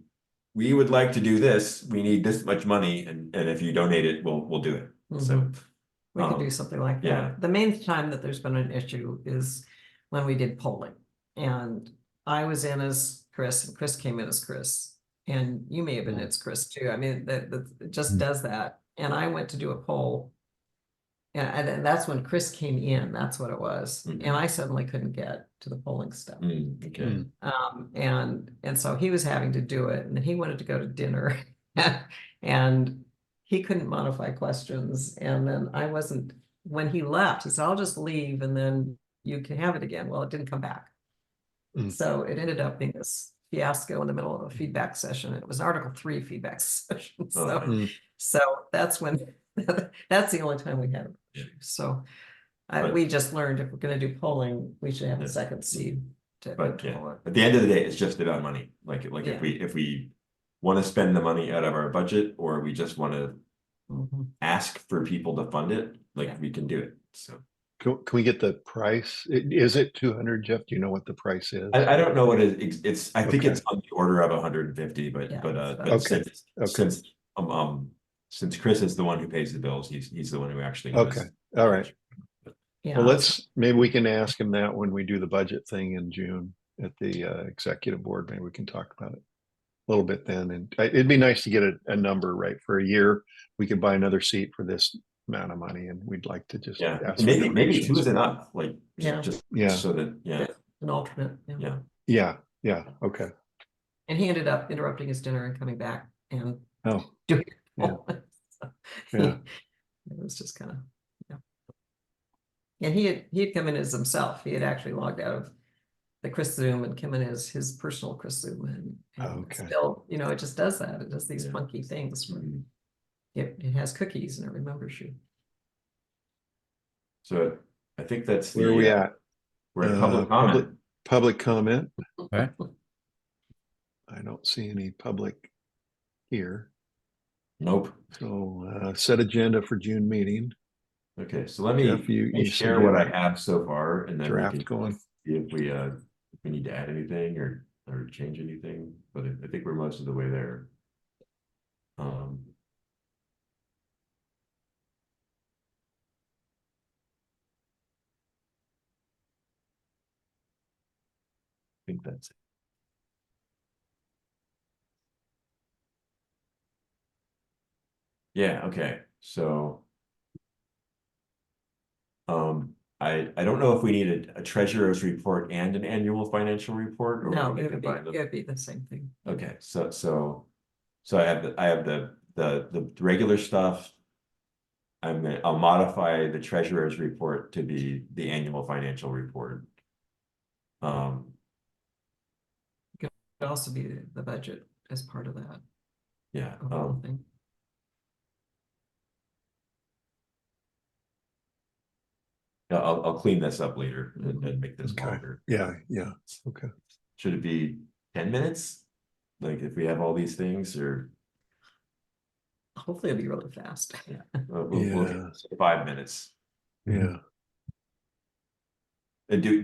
we would like to do this. We need this much money, and if you donate it, we'll do it. So We could do Um, something like that. yeah. The main time that there's been an issue is when we did polling. And I was in as Chris, and Chris came in as Chris. And you may have been as Chris too. I mean, that it just does that. And I went to do a poll. And then that's when Chris came in, that's what it was. Mhm. And I suddenly couldn't get to the polling stuff. Okay. And so he was having to do it, and then he wanted to go to dinner. And he couldn't modify questions, and then I wasn't, when he left, he said, I'll just leave and then you can have it again. Well, it didn't come back. Mm. So it ended up being this fiasco in the middle of a feedback session. It was an Article 3 feedback session. So, Okay. Mm. so that's when, that's the only time we had an issue. So But- we just learned if we're gonna do polling, we should have Yeah. a second seed to But control yeah, it. at the end of the day, it's just about money. Like Yeah. if we want to spend the money out of our budget, or we just want to Mhm. ask for people to fund it, like Yeah. we can do it. So Can we get the price? Is it 200, Jeff? Do you know what the price is? I don't know what it's, I think Okay. it's on the order of 150, but Yeah, but it's but about- Okay, since Chris is the one who pays the bills, he's the one who actually knows. Okay, all right. Yeah. Well, maybe we can ask him that when we do the budget thing in June at the executive board. Maybe we can talk about it a little bit then. And it'd be nice to get a number, right? For a year, we could buy another seat for this amount of money, and we'd like to just Yeah, ask for maybe donations. two is enough, like Yeah. just Yeah, so that, yeah, An alternate, yeah. yeah. yeah, okay. And he ended up interrupting his dinner and coming back and Oh, doing it. Yeah. So Yeah. It was just kind of, yeah. And he had come in as himself. He had actually logged out of the Chris Zoom and come in as his personal Chris Zoom, and Okay. still, it just does that. It does these Yeah. funky things. Where Mhm. it has cookies and it remembers you. So I think that's where are we at? We're at public comment. Public comment. Okay. I don't see any public here. Nope. So set agenda for June meeting. Okay, so let me Jeff, you share said what you I had have so far, and then we draft can going. see if we need to add anything or change anything, but I think we're most of the way there. I think that's it. Yeah, okay, so. I don't know if we need a treasurer's report and an annual financial report. Or No, we it can would combine them. be, it'd be the same thing. Okay, so I have the regular stuff. I'll modify the treasurer's report to be the annual financial report. It could also be the budget as part of that Yeah, overall thing. yeah, I'll clean this up later and make this Okay. longer. Yeah, okay. Should it be 10 minutes? Like if we have all these things, or Hopefully it'll be really fast. we'll Yeah. say 5 minutes? Yeah. And do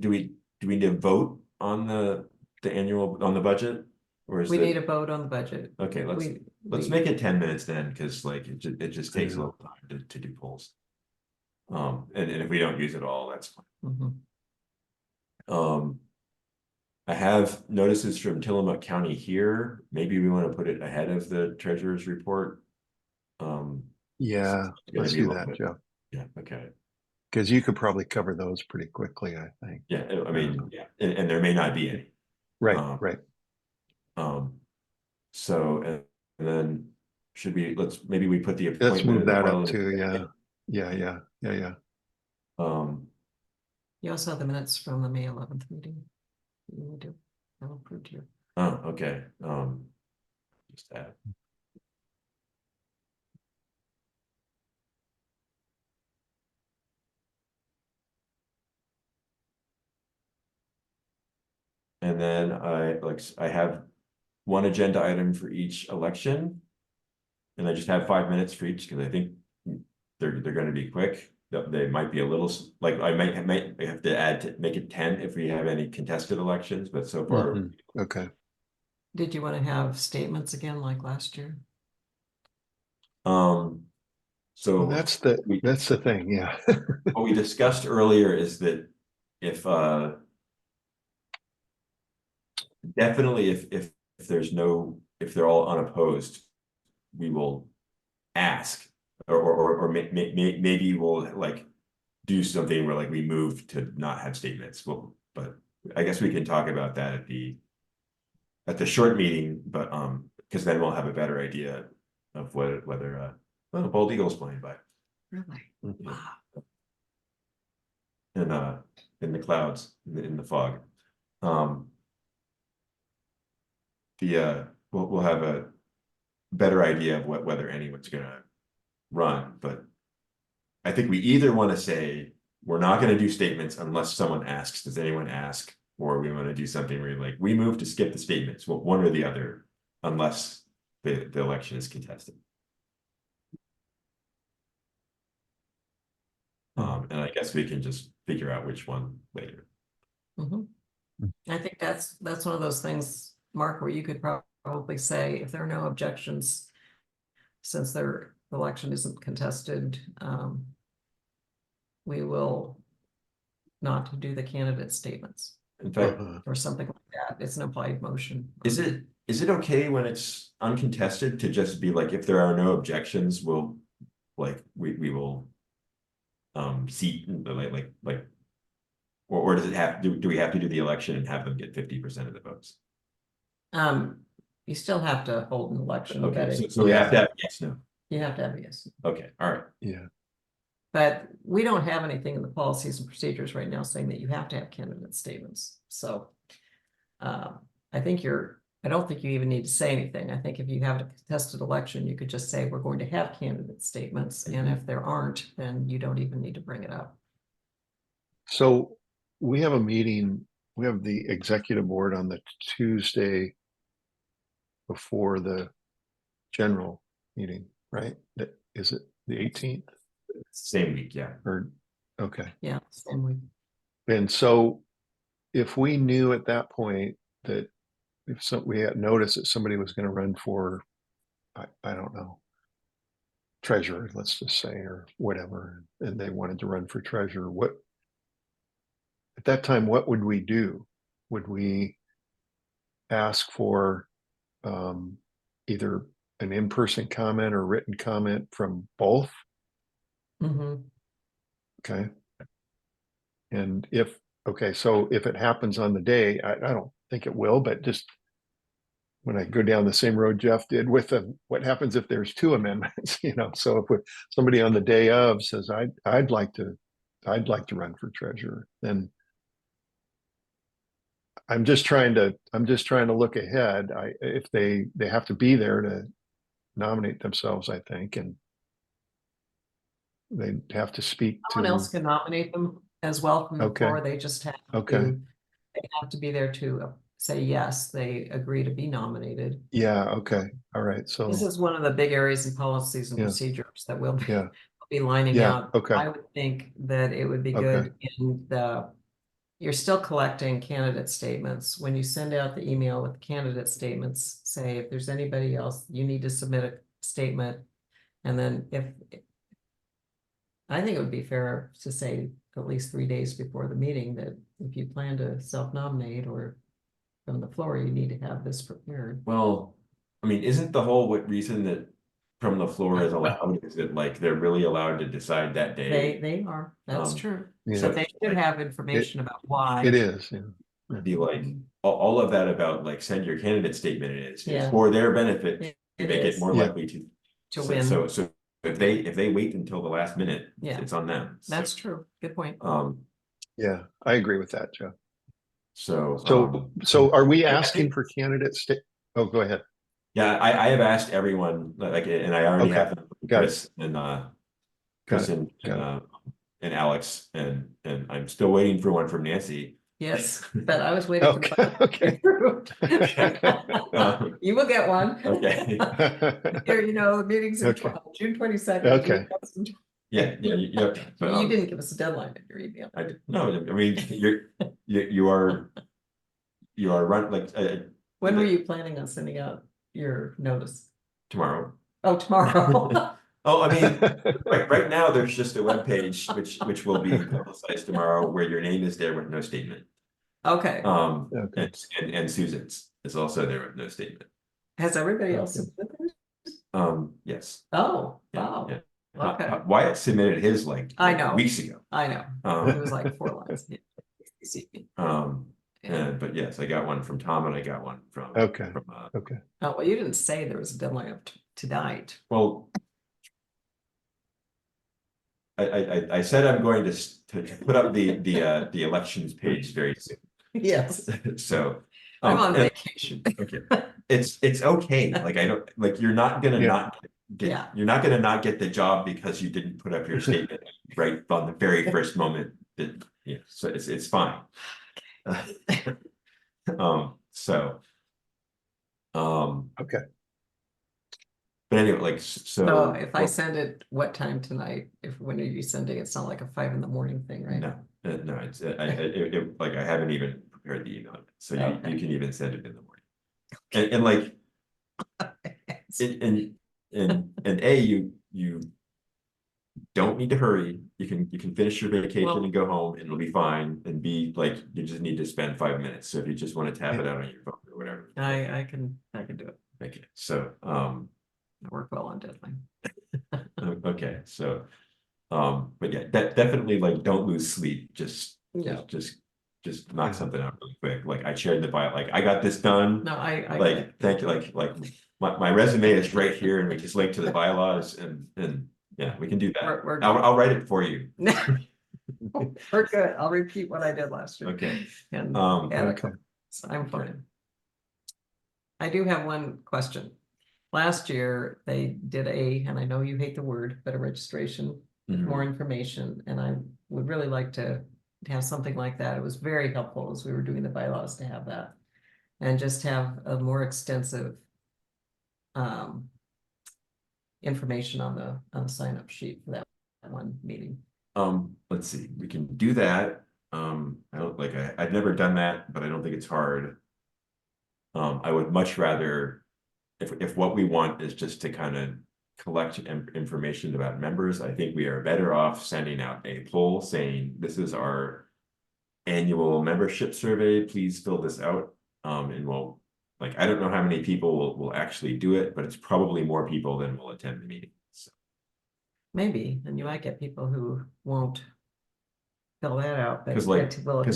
we need to vote on the annual, on the budget? Or is We it- need a vote on the budget. Okay, let's We- make it 10 minutes then, because like it just takes a Yeah. little time to do polls. And if we don't use it all, that's fine. Mhm. I have notices from Tillamook County here. Maybe we want to put it ahead of the treasurer's report. Yeah, It's gonna let's be a do little that, bit- Jeff. Yeah, okay. Because you could probably cover those pretty quickly, I think. Yeah, I mean, yeah, and there may not be any. Right, right. So, and then should we, maybe we put the Let's appointment. move of the that up Parliament- too, yeah. Yeah. You also have the minutes from the May 11th meeting. You need to have approved here. Oh, okay, just add. And then I have one agenda item for each election. and I just have 5 minutes for each, because I think they're gonna be quick. They might be a little, like, I might have to add to make it 10 if we have any contested elections, but so far. Mhm. Okay, Did you want to have statements again like last year? Um, so. well, that's the thing, yeah. What we discussed earlier is that if definitely if there's no, if they're all unopposed, we will ask, or maybe we'll like do something where like we move to not have statements. Well, but I guess we can talk about that at the short meeting, but because then we'll have a better idea of whether well, Bald Eagle's playing by. Really? Mhm. Wow. In the clouds, in the fog. We'll have a better idea of whether anyone's gonna run, but I think we either want to say we're not going to do statements unless someone asks, does anyone ask? Or we want to do something where like we move to skip the statements, well, one or the other, unless the election is contested. And I guess we can just figure out which one later. Mhm. I think that's one of those things, Mark, where you could probably say, if there are no objections, since their election isn't contested, we will not do the candidate statements In fact, Uh-huh. or something like that. It's an implied motion. is it okay when it's uncontested to just be like, if there are no objections, we'll like we will seat like or does it have do we have to do the election and have them get 50% of the votes? You still have to hold an election, but Okay, so we have to have yes, no. you have to have a yes. Okay, all right. Yeah, But we don't have anything in the policies and procedures right now saying that you have to have candidate statements. So I don't think you even need to say anything. I think if you have a contested election, you could just say, we're going to have candidate statements. And if there aren't, then you don't even need to bring it up. so we have a meeting, we have the executive board on the Tuesday before the general meeting, right? Is it the 18th Same week, yeah. or, okay. Yeah, same way. And so if we knew at that point that we had noticed that somebody was going to run for, I don't know, treasurer, let's just say, or whatever, and they wanted to run for treasurer, at that time, what would we do? Would we ask for either an in-person comment or written comment from both? Mhm. Okay. And so if it happens on the day, I don't think it will, but just when I go down the same road Jeff did with what happens if there's two amendments, so if somebody on the day of says, I'd like to run for treasurer, then I'm just trying to look ahead. If they have to be there to nominate themselves, I think, and they have to speak Someone to. else can nominate them as well from the Okay. floor. They just have Okay. they have to be there to say, yes, they agree to be nominated. Yeah. Okay. All right. So This is one of the big areas in policies and Yeah. procedures that we'll Yeah. be lining Yeah, out. okay. I would think that it would be good you're still collecting candidate statements. When you send out the email with candidate statements, say if there's anybody else, you need to submit a statement. And then I think it would be fair to say at least 3 days before the meeting that if you plan to self-nominate or from the floor, you need to have this prepared. Well, I mean, isn't the whole reason that from the floor is allowed, is it like they're really allowed to decide that day? They are, that's Um, true. Yeah. So they should have information about why. it is. Yeah. Be like, all of that about like send your candidate statement is Yeah. for their benefit, It to make is. it more Yeah. likely to. To so- win. So if they wait until the last minute, Yeah. it's on them. That's true. Good point. Yeah. I agree with that, Jeff. So. So are we I asking think- for candidates? Oh, go ahead. Yeah, I have asked everyone, like, and I already Okay, have got it. Chris and Got it, and Alex, and I'm still waiting for one from Nancy. Yes, but I was waiting. for Okay. Okay. You will get one. Okay, Here, you know, the meeting's in Okay. June 22nd. Okay. yeah, you have, but, You didn't give us a deadline in your email. no, I mean, you are run, like, When were you planning on sending out your notice? tomorrow. Oh, tomorrow. Oh, I mean, right now, there's just a webpage which will be publicized tomorrow where your name is there with no statement. Okay, Okay. And Susan's is also there with no statement. has everybody else? Okay. submitted? Yes. Oh, Yeah, wow, yeah. okay, Wyatt submitted his like I know. weeks ago. I know, it Um, was like 4 lines. Yeah. Yeah. but yes, I got one from Tom and I got one from. Okay. From, Okay. Oh, well, you didn't say there was a deadline of tonight. well. I said I'm going to put up the elections page very soon, Yes, so. I'm on and- vacation. Okay, it's okay, like, I don't, like, you're not gonna Yeah. not get, Yeah. you're not gonna not get the job because you didn't put up your statement right on the very first moment that, yeah, so it's fine. So. Okay. But anyway, like, So if I well, send it, what time tonight? When are you sending? It's not like a 5 a.m. thing, right? no, no, it's, like, I haven't even prepared the email, yet, so Okay. you can even send it in the morning. And like, and A, you don't need to hurry. You can finish your vacation Well- and go home and it'll be fine. And B, like, you just need to spend 5 minutes. So if you just want to tap it out on your phone or whatever. I can do it. Okay, so, I work well on deadline. okay, so, but yeah, definitely, like, don't lose sleep. Just knock Yeah. something out really quick. Like, I shared the bio, like, I got this done. No, I Like, thank you, like, my resume is right here and we just link to the bylaws and yeah, we can do that. We're I'll write it for you. we're good. I'll repeat what I did last year. Okay, And okay. Okay. so I'm fine. I do have one question. Last year, they did and I know you hate the word, but a registration with Mhm. more information, and I would really like to have something like that. It was very helpful as we were doing the bylaws to have that. And just have a more extensive information on the sign-up sheet for that one meeting. Let's see, we can do that. I don't like, I've never done that, but I don't think it's hard. I would much rather, if what we want is just to kind of collect information about members, I think we are better off sending out a poll saying, this is our annual membership survey, please fill this out. And we'll, like, I don't know how many people will actually do it, but it's probably more people than will attend the meeting. So, Maybe, and you might get people who won't fill that out. because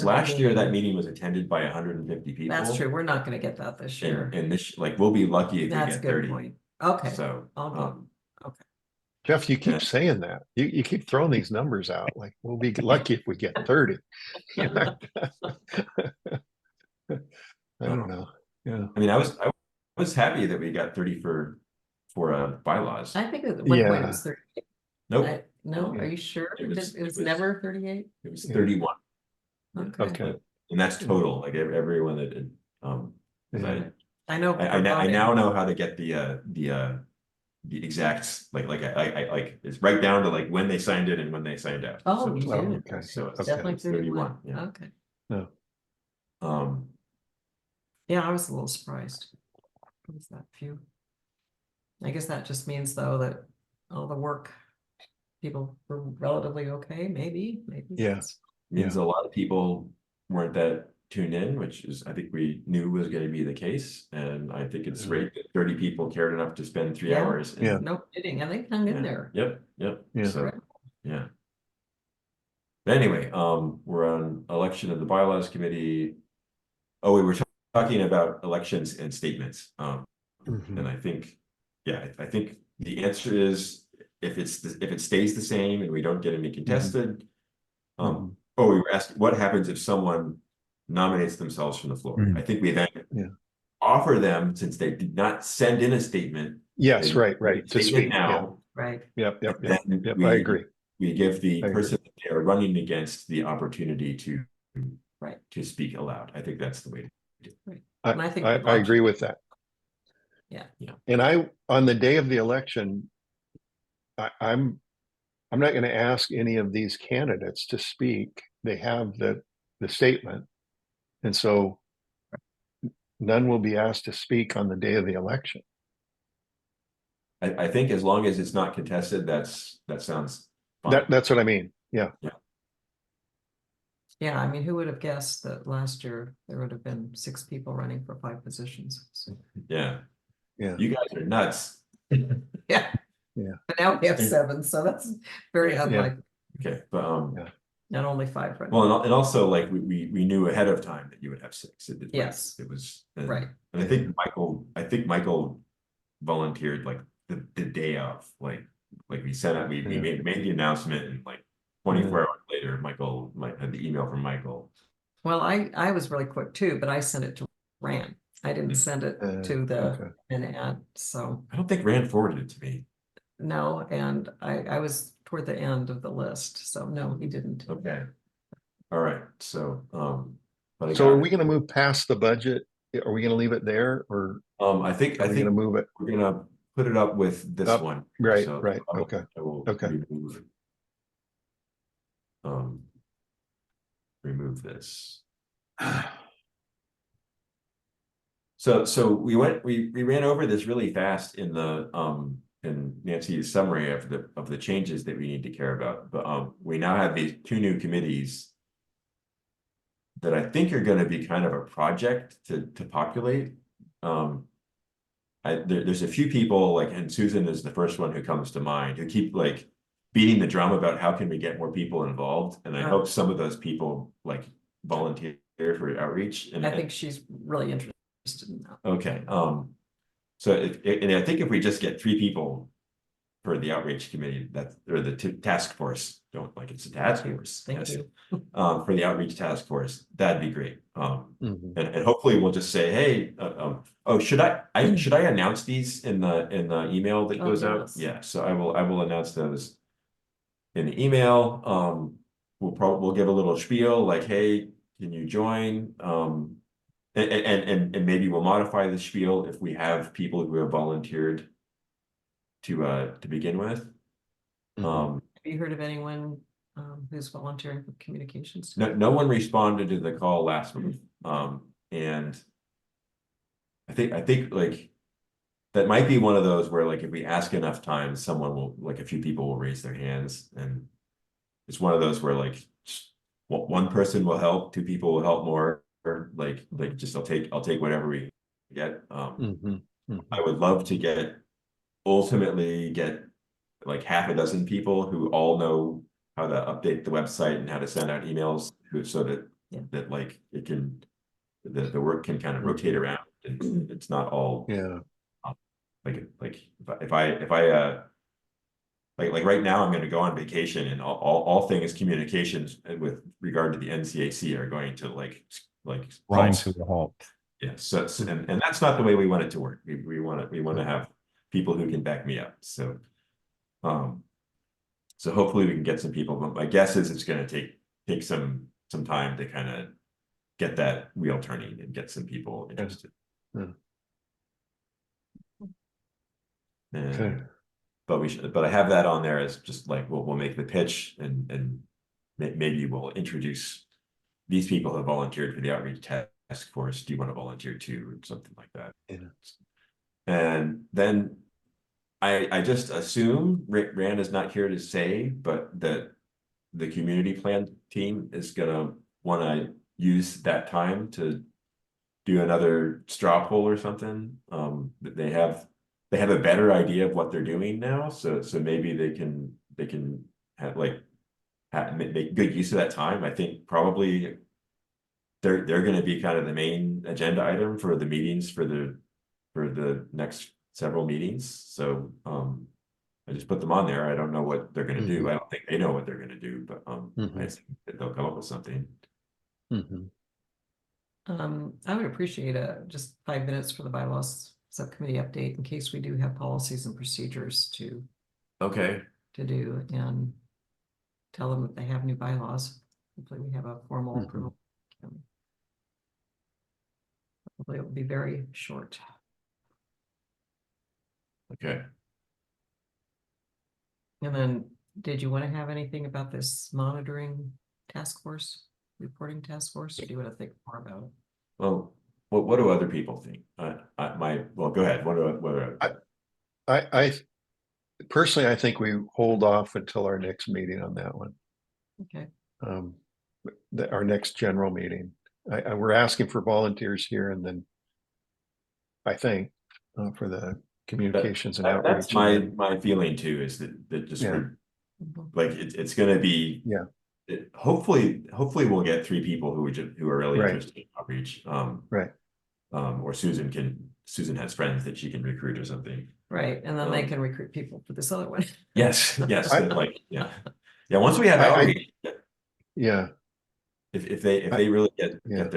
last year that meeting was attended by 150 people. That's true. We're not gonna get that this year. And this, like, we'll be lucky if we That's a get good 30. point. Okay, So, I'll go. Jeff, you Yeah. keep saying that. You keep throwing these numbers out, like, we'll be lucky if we get 30. I don't know. Yeah. I mean, I was happy that we got 30 for bylaws. I think at one point it Yeah. was 38. Nope, No, Yeah. are you sure? It was- It was it was- never 38? it was Yeah. 31. Okay. And that's total, like, everyone that did, 'cause Yeah. I know. I for voting. now know how to get the exact, like, I like, it's right down to like when they signed in and when they signed out. Oh, So- you Oh, did. okay. So it's Okay. Definitely 31, 31. yeah. Okay. Um, Yeah, I was a little surprised. What was that few? I guess that just means though that all the work, people were relatively okay, maybe. Yeah. means a lot of people weren't that tuned in, which is, I think we knew was gonna be the case, and I think it's great that 30 people cared enough to spend 3 Yeah. hours. and- Yeah. No kidding, and they hung in Yeah. there. Yep, Yeah. so, yeah. But anyway, we're on election of the bylaws committee. Oh, we were talking about elections and statements, Mhm. and I think, yeah, I think the answer is, if it stays the same and we don't get any contested. Mhm. Oh, we were asking, what happens if someone nominates themselves from the floor? Mhm. I think we then Yeah. offer them, since they did not send in a statement. Yes, they- right, to statement speak. Yeah. now. Right. Yep, and then yep, we- I agree. We give the I agree. person that they are running against the opportunity to. Right. To speak aloud. I think that's the way to do it. Right. And I think I we'd like- agree with that. Yeah. Yeah. And on the day of the election, I'm not going to ask any of these candidates to speak. They have the statement. And so none will be asked to speak on the day of the election. I think as long as it's not contested, that sounds fine. That's what I mean. Yeah. Yeah, I mean, who would have guessed that last year there would have been 6 people running for 5 positions? So, Yeah. Yeah. You guys are nuts. yeah. Yeah. But now we have 7, so that's very Yeah. unlikely. Okay, but Yeah. Not only 5 running. well, and also like we knew ahead of time that you would have 6. Yes. It was Right. And I think Michael volunteered like the day of, like we sent out, we made the announcement, and like 24 hours later, Michael had the email from Michael. Well, I was really quick too, but I sent it to Rand. I didn't send it to Okay. an ad, so I don't think Rand forwarded it to me. no, and I was toward the end of the list, so no, he didn't. Okay. All right, so but I So got are it. we going to move past the budget? Are we going to leave it there, or I think are we going to move it? we're gonna put it up with this Up, one. right, So right, I will- okay, I will okay. remove this. So we ran over this really fast in Nancy's summary of the changes that we need to care about, but we now have these 2 new committees that I think are going to be kind of a project to populate. There's a few people, like, and Susan is the first one who comes to mind, who keep like beating the drum about how can we get more people involved, and I hope some of those people like volunteer for outreach. And I think she's really interested in that. okay, so and I think if we just get 3 people for the outreach committee, or the task force, don't like it's a task force. Thank yes. you. For the outreach task force, that'd be great. Mhm. And hopefully we'll just say, hey, oh, should I announce these in the email that Oh, goes out? yes. Yeah, so I will announce those in the email. We'll give a little spiel like, hey, can you join? And maybe we'll modify the spiel if we have people who have volunteered to begin with. Have you heard of anyone who's volunteering for communications? No one responded to the call last week. And I think like that might be one of those where like if we ask enough times, someone will, like a few people will raise their hands, and it's one of those where like one person will help, 2 people will help more, or like just I'll take whatever we get. I would love to ultimately get like half a dozen people who all know how to update the website and how to send out emails, so that like it can, the work can kind of rotate around, and it's not all Yeah. like if I like right now I'm going to go on vacation, and all things communications with regard to the NCAC are going to like Grind halt. to a halt. Yeah, so and that's not the way we want it to work. We want to have people who can back me up. So so hopefully we can get some people, but my guess is it's going to take some time to kind of get that wheel turning and get some people interested. Yeah. And, but I have that on there as just like we'll make the pitch, and maybe we'll introduce these people who volunteered for the outreach task force. Do you want to volunteer too, or something like that? Yeah. And then I just assume Rand is not here to say, but that the community plan team is gonna want to use that time to do another straw poll or something. They have a better idea of what they're doing now, so maybe they can have make good use of that time. I think probably they're going to be kind of the main agenda item for the meetings for the next several meetings. So I just put them on there. I don't know what they're going to do. I don't think they know what they're going to do, but I think that they'll come up with something. I would appreciate just 5 minutes for the bylaws subcommittee update in case we do have policies and procedures to Okay. do, and tell them that they have new bylaws. Hopefully we have a formal approval. Hopefully it will be very short. Okay. And then, did you want to have anything about this monitoring task force, reporting task force, or do you want to think more about it? Well, what do other people think? Well, go ahead. I personally, I think we hold off until our next meeting on that one. Okay, Um, our next general meeting. We're asking for volunteers here and then I think for the communications and outreach. That's my feeling too, is that just Yeah. for, Mhm. like, it's gonna be. Yeah. Hopefully we'll get 3 people who are really Right. interested in outreach. Right. Or Susan has friends that she can recruit or something. Right, and then they can recruit people for this other one. Yes, yes, like, yeah. Yeah, once we have I- outreach, Yeah. if they really Yeah. get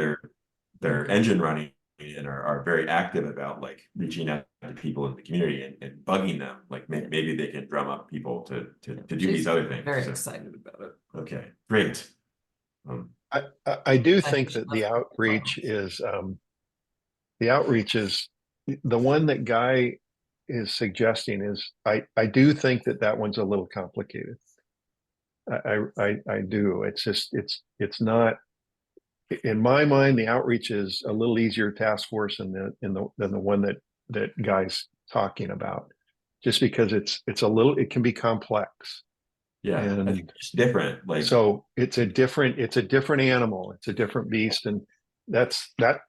their engine running and are very active about like reaching out to people in the community and bugging them, like maybe they can drum up people to do She's these other things. Very So, excited about it. okay, great. I do I think think that the she loves outreach is the one that Guy is suggesting is I do think that one's a little complicated. I do. It's just it's not in my mind. The outreach is a little easier task force than the one that Guy's talking about, just because it's a little, it can be complex. Yeah, I And think it's different. Like, so it's a different animal. It's a different beast, and that's a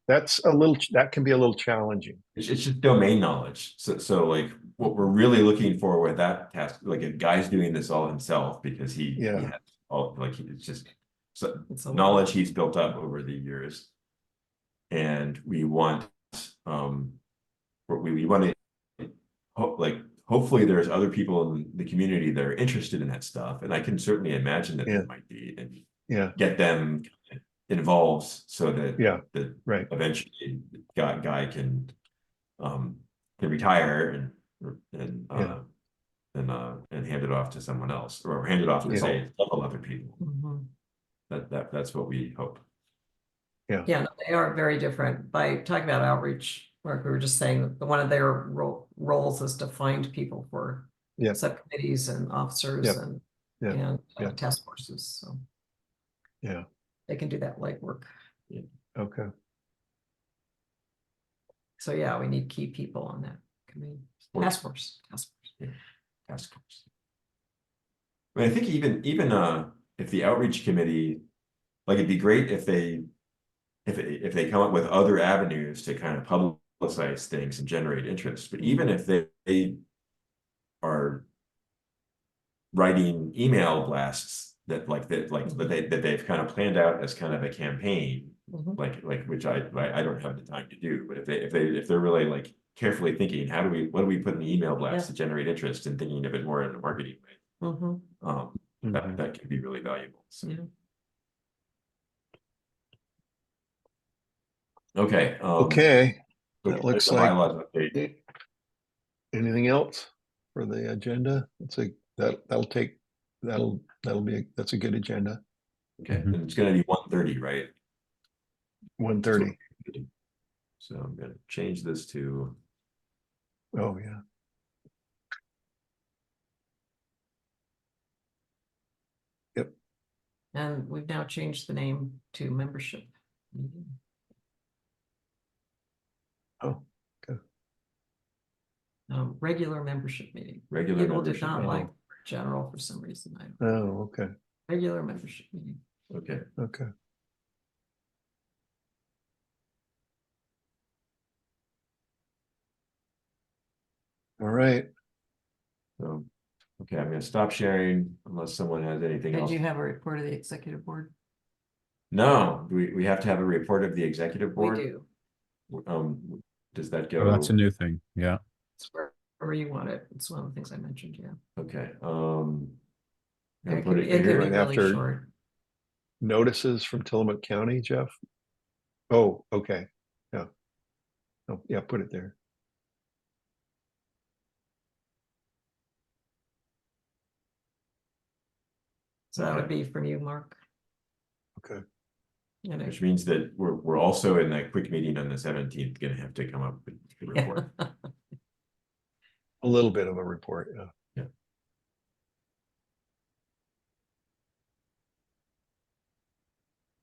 little, that can be a little challenging. it's just domain knowledge. So like what we're really looking for with that task, like a guy's doing this all himself because he Yeah. has all, like, it's just It's a lot. knowledge he's built up over the years. And we want we want to hopefully there's other people in the community that are interested in that stuff. And I can certainly imagine that Yeah. there might be, and Yeah. get them involved so that Yeah. that Right. eventually guy can retire and hand it off to someone else, or hand it off to Yeah. say several other people. Mhm. That's what we hope. Yeah, no, they are very different. By talking about outreach, Mark, we were just saying that one of their roles is to find people for Yeah. subcommittees and officers Yep. and Yeah. and Yeah. task forces. So Yeah. they can do that legwork. Okay. So yeah, we need key people on that committee. Task force. Task force. I mean, I think even if the outreach committee, like, it'd be great if they come up with other avenues to kind of publicize things and generate interest. But even if they are writing email blasts that they've kind of planned out as kind of a campaign, Mhm. like which I don't have the time to do. But if they're really like carefully thinking, what do we put in the email blast to generate interest, and thinking of it more in a marketing way, Mhm. Mhm. that could be really valuable. So. Yeah. Okay. Okay. So That looks the like bylaws update. anything else for the agenda? That's a good agenda. Okay, Mhm. and it's gonna be 1:30, right? 1:30. So I'm gonna change this to, Oh, yeah. And we've now changed the name to membership meeting. Oh, okay. Regular membership meeting. regular People did membership. not meeting. like general for some reason. Oh, okay. Regular membership meeting. Okay, Okay. All right. so, okay, I'm gonna stop sharing unless someone has anything Did else. you have a report of the executive board? No, we have to have a report of the executive We board. do. Does that Oh, that's a go? new thing. Yeah. It's wherever you want it. It's one of the things I mentioned, yeah. Okay, And I'll it put could it be here. really After- short. Notices from Tillamook County, Jeff? Oh, okay. Yeah. Oh, yeah, put it there. So that would Okay. be from you, Mark. Okay. You know, Which means that we're also in that quick meeting on the 17th, gonna have to come up with the report. A little bit of a report, yeah.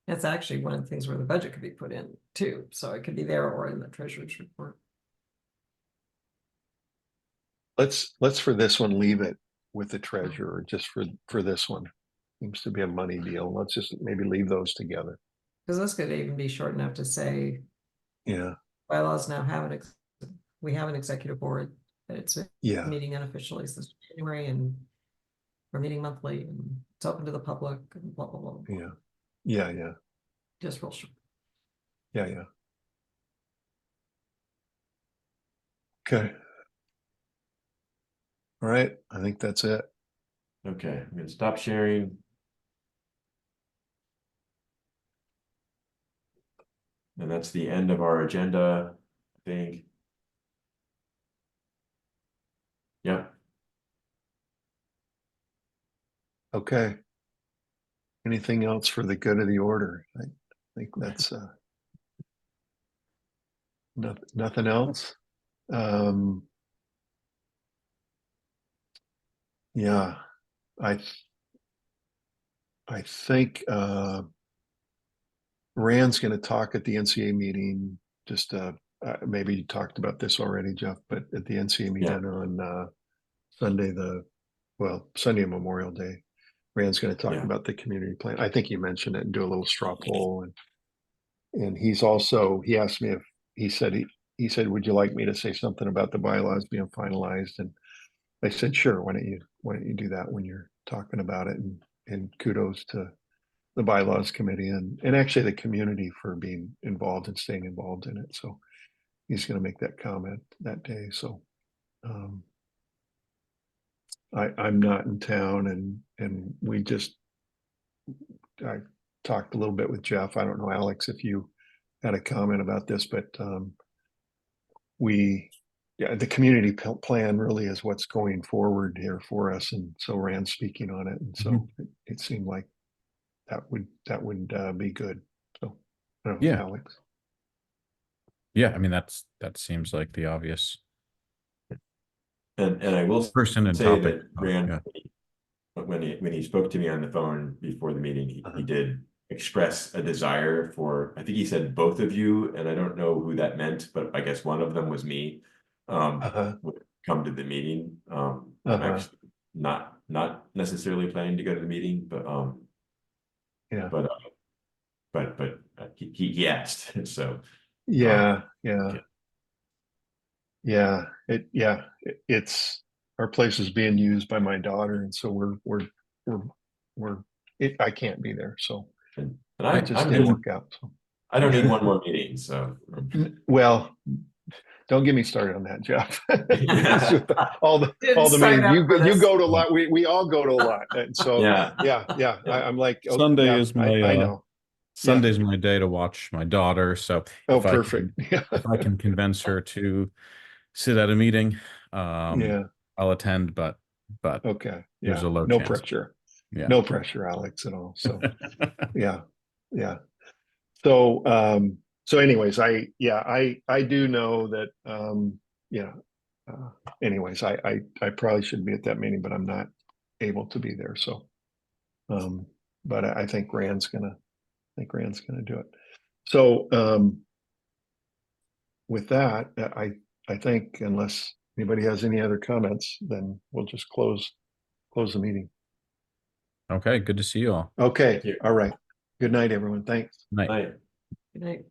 It's actually one of the things where the budget could be put in too, so it could be there or in the treasurer's report. Let's for this one, leave it with the treasurer, just for this one. Seems to be a money deal. Let's just maybe leave those together. Because this could even be short enough to say, Yeah, bylaws now have we have an executive board, that it's yeah, meeting unofficially since January, and we're meeting monthly, and it's open to the public, and blah, blah, blah, blah. yeah, yeah, yeah, Just real short. yeah, yeah. Okay. All right, I think that's it. Okay, I'm gonna stop sharing. And that's the end of our agenda, I think. Yep. Okay. Anything else for the good of the order? I think that's nothing else. Yeah, I think Rand's going to talk at the NCA meeting. Just maybe you talked about this already, Jeff, but at the NCA meeting on Sunday, Sunday Memorial Day, Rand's going to talk about the community plan. I think you mentioned it, and do a little straw poll, and he asked me if he said, would you like me to say something about the bylaws being finalized? And I said, sure. Why don't you do that when you're talking about it? And kudos to the bylaws committee and actually the community for being involved and staying involved in it. So he's going to make that comment that day. So I'm not in town, and I talked a little bit with Jeff. I don't know, Alex, if you had a comment about this, but the community plan really is what's going forward here for us. And so Rand's speaking on it. And so it seemed like that would be good. So I don't know, Yeah. Alex. Yeah, I mean, that seems like the obvious And I will person and say topic. that Rand, Yeah. when he spoke to me on the phone before the meeting, he did express a desire for, I think he said both of you, and I don't know who that meant, but I guess one of them was me, would come to the meeting. I'm actually not necessarily planning to go to the meeting, but Yeah. but he asked, so. Yeah. Okay. Yeah. It's our place is being used by my daughter, and so I can't be there. So And it just didn't work out. So. I don't need one more meeting, so. Well, don't get me started on that, Jeff. all the sign up meetings for you this. go to a lot. We all go to a lot, and so Yeah. I'm like, okay, Sunday is my I know. Sunday's my day to watch my daughter. So Oh, if I perfect. if I can convince her to sit at a meeting, Yeah. I'll attend. But Okay. there's Yeah. a low No chance. pressure. Yeah. No pressure, Alex, at all. So yeah. So anyways, I do know that anyways, I probably should be at that meeting, but I'm not able to be there. So but I think Rand's gonna do it. So with that, I think unless anybody has any other comments, then we'll just close the meeting. Okay. Good to see you all. Okay. you. All right. Good night, everyone. Thanks. Night. Night. Good night.